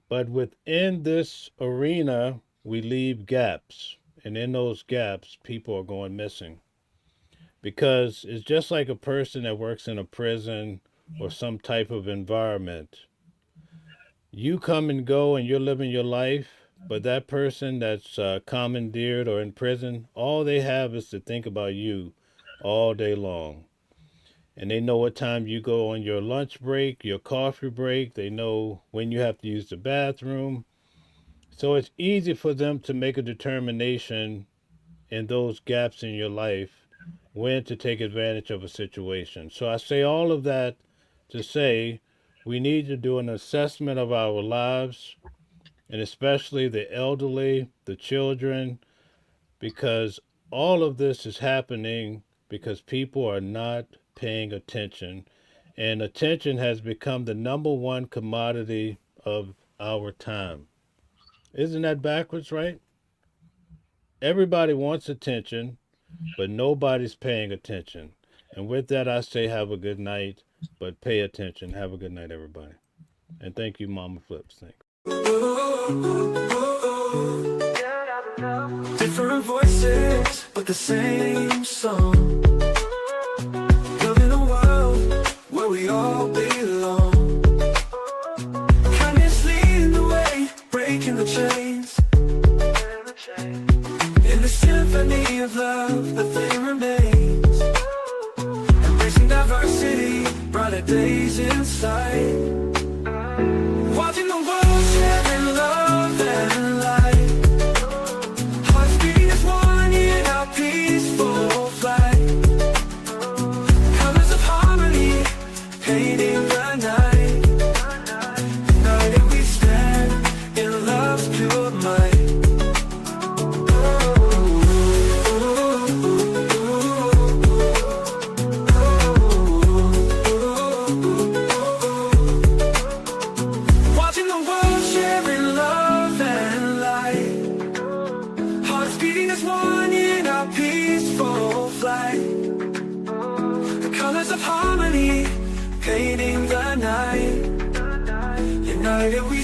But within this arena, we leave gaps. And in those gaps, people are going missing. Because it's just like a person that works in a prison or some type of environment. You come and go and you're living your life, but that person that's commandeered or in prison, all they have is to think about you all day long. And they know what time you go on your lunch break, your coffee break. They know when you have to use the bathroom. So it's easy for them to make a determination in those gaps in your life when to take advantage of a situation. So I say all of that to say we need to do an assessment of our lives, and especially the elderly, the children, because all of this is happening because people are not paying attention. And attention has become the number one commodity of our time. Isn't that backwards, right? Everybody wants attention, but nobody's paying attention. And with that, I say have a good night, but pay attention. Have a good night, everybody. And thank you, Mama Flips. Thanks. Different voices, but the same song. Building a world where we all belong. Kindness leading the way, breaking the chains. In the symphony of love, the thing remains. Embracing diversity, brighter days in sight. Watching the world sharing love and light. Hearts beating as one in our peaceful flight. Colors of harmony, painting the night. United we stand in love's pure might. Watching the world sharing love and light. Hearts beating as one in our peaceful flight. The colors of harmony, painting the night. United we